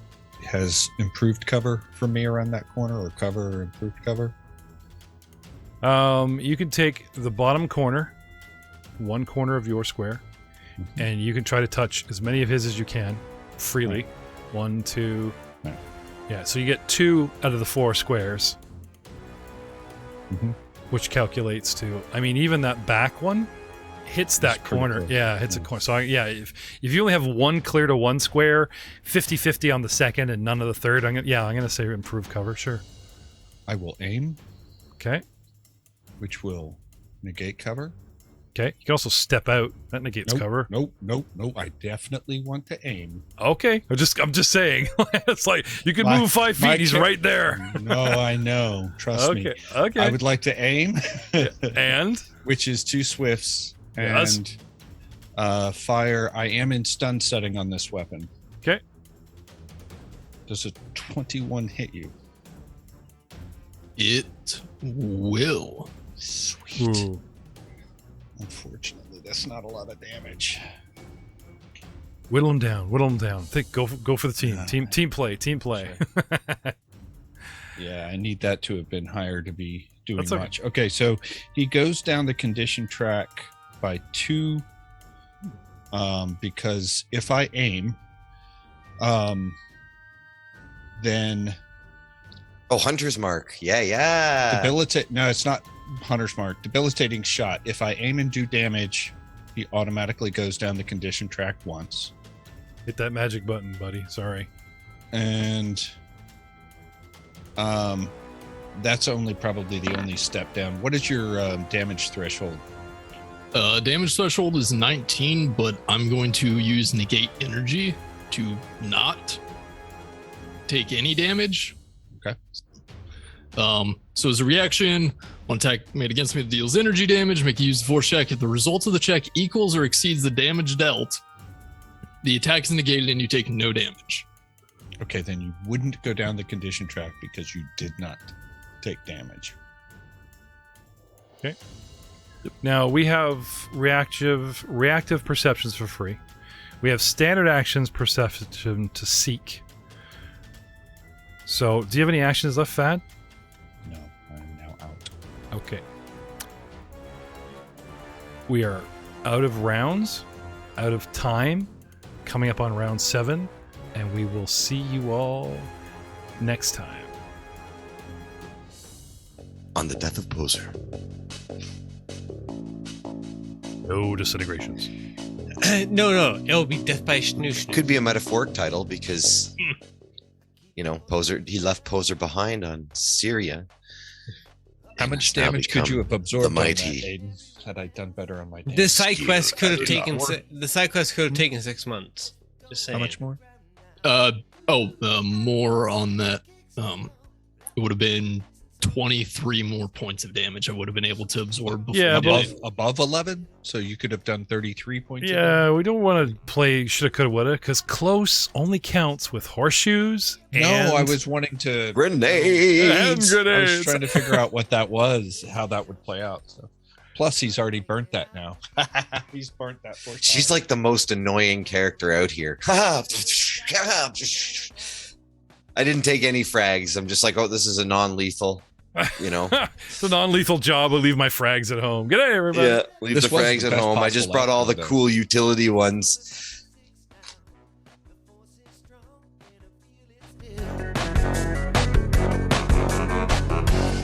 F: has improved cover for me around that corner, or cover or improved cover.
A: You can take the bottom corner, one corner of your square, and you can try to touch as many of his as you can freely. Right. 1, 2.
F: Right.
A: Yeah, so you get 2 out of the 4 squares, which calculates to. I mean, even that back one hits that corner.
F: Close.
A: Yeah, hits a corner. So if you only have 1 clear to 1 square, 50-50 on the second, and none of the third, I'm gonna say improve cover. Sure.
F: I will aim.
A: Okay.
F: Which will negate cover.
A: Okay. You can also step out. That negates cover.
F: Nope. I definitely want to aim.
A: Okay. I'm just saying. It's like you can move 5 feet. He's right there.
F: No, I know. Trust me.
A: Okay.
F: I would like to aim.
A: And
F: which is 2 swifts and fire. I am in stun setting on this weapon.
A: Okay.
F: Does a 21 hit you?
E: It will.
F: Sweet.
A: Ooh.
F: Unfortunately, that's not a lot of damage.
A: Whittle him down. Think. Go for the team. Team play.
F: Sure. Yeah, I need that to have been higher to be doing
A: That's okay.
F: much. Okay, so he goes down the condition track by 2, because if I aim, then
B: Hunter's Mark. Yeah.
F: No, it's not Hunter's Mark. Debilitating shot. If I aim and do damage, he automatically goes down the condition track once.
A: Hit that magic button, buddy. Sorry.
F: And that's probably the only step down. What is your damage threshold?
E: Damage threshold is 19, but I'm going to use negate energy to not take any damage.
F: Okay.
E: So as a reaction, one attack made against me that deals energy damage, make a use force check. If the result of the check equals or exceeds the damage dealt, the attack is negated and you take no damage.
F: Okay, then you wouldn't go down the condition track because you did not take damage.
A: Okay. Now we have reactive perceptions for free. We have standard actions perception to seek. So, do you have any actions left, Fad?
F: No, I'm now out.
A: Okay. We are out of rounds, out of time, coming up on round 7, and we will see you all next time.
C: On the death of Poser.
A: No disintegrations.
D: No. It'll be death by snoosh.
B: Could be a metaphoric title because, Poser. He left Poser behind on Syria.
F: How much
B: Now
F: damage could
B: become
F: you have absorbed on that,
B: mighty.
F: Aiden, had I done better on my damage?
D: The side quest could have
C: did
D: taken.
C: not work.
D: The side quest could have taken 6 months. Just saying.
F: How much more?
E: More on that. It would have been 23 more points of damage I would have been able to absorb before.
A: Yeah,
F: above 11, so you could have done 33 points.
A: Yeah, we don't want to play shoulda, coulda, woulda, because close only counts with horseshoes.
F: No,
A: and
F: I was wanting to
B: Grenades.
F: I was trying to figure out what that was, how that would play out. So. Plus, he's already burnt that now. He's burnt that.
B: She's like the most annoying character out here. I didn't take any frags. I'm just like, this is a non-lethal.
A: It's a non-lethal job. I leave my frags at home. G'day, everybody.
B: Yeah, leave
F: This
B: the
F: was
B: frags
F: the
B: at
F: best
B: home. I just
F: possible
B: brought all the
F: outcome,
B: cool utility ones.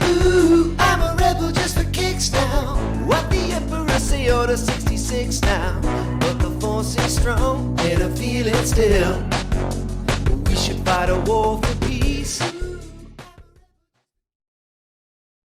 G: Ooh, I'm a rebel just for kicks now. What the Emperor say, Order 66 now. But the force is strong, and I feel it still. We should fight a war for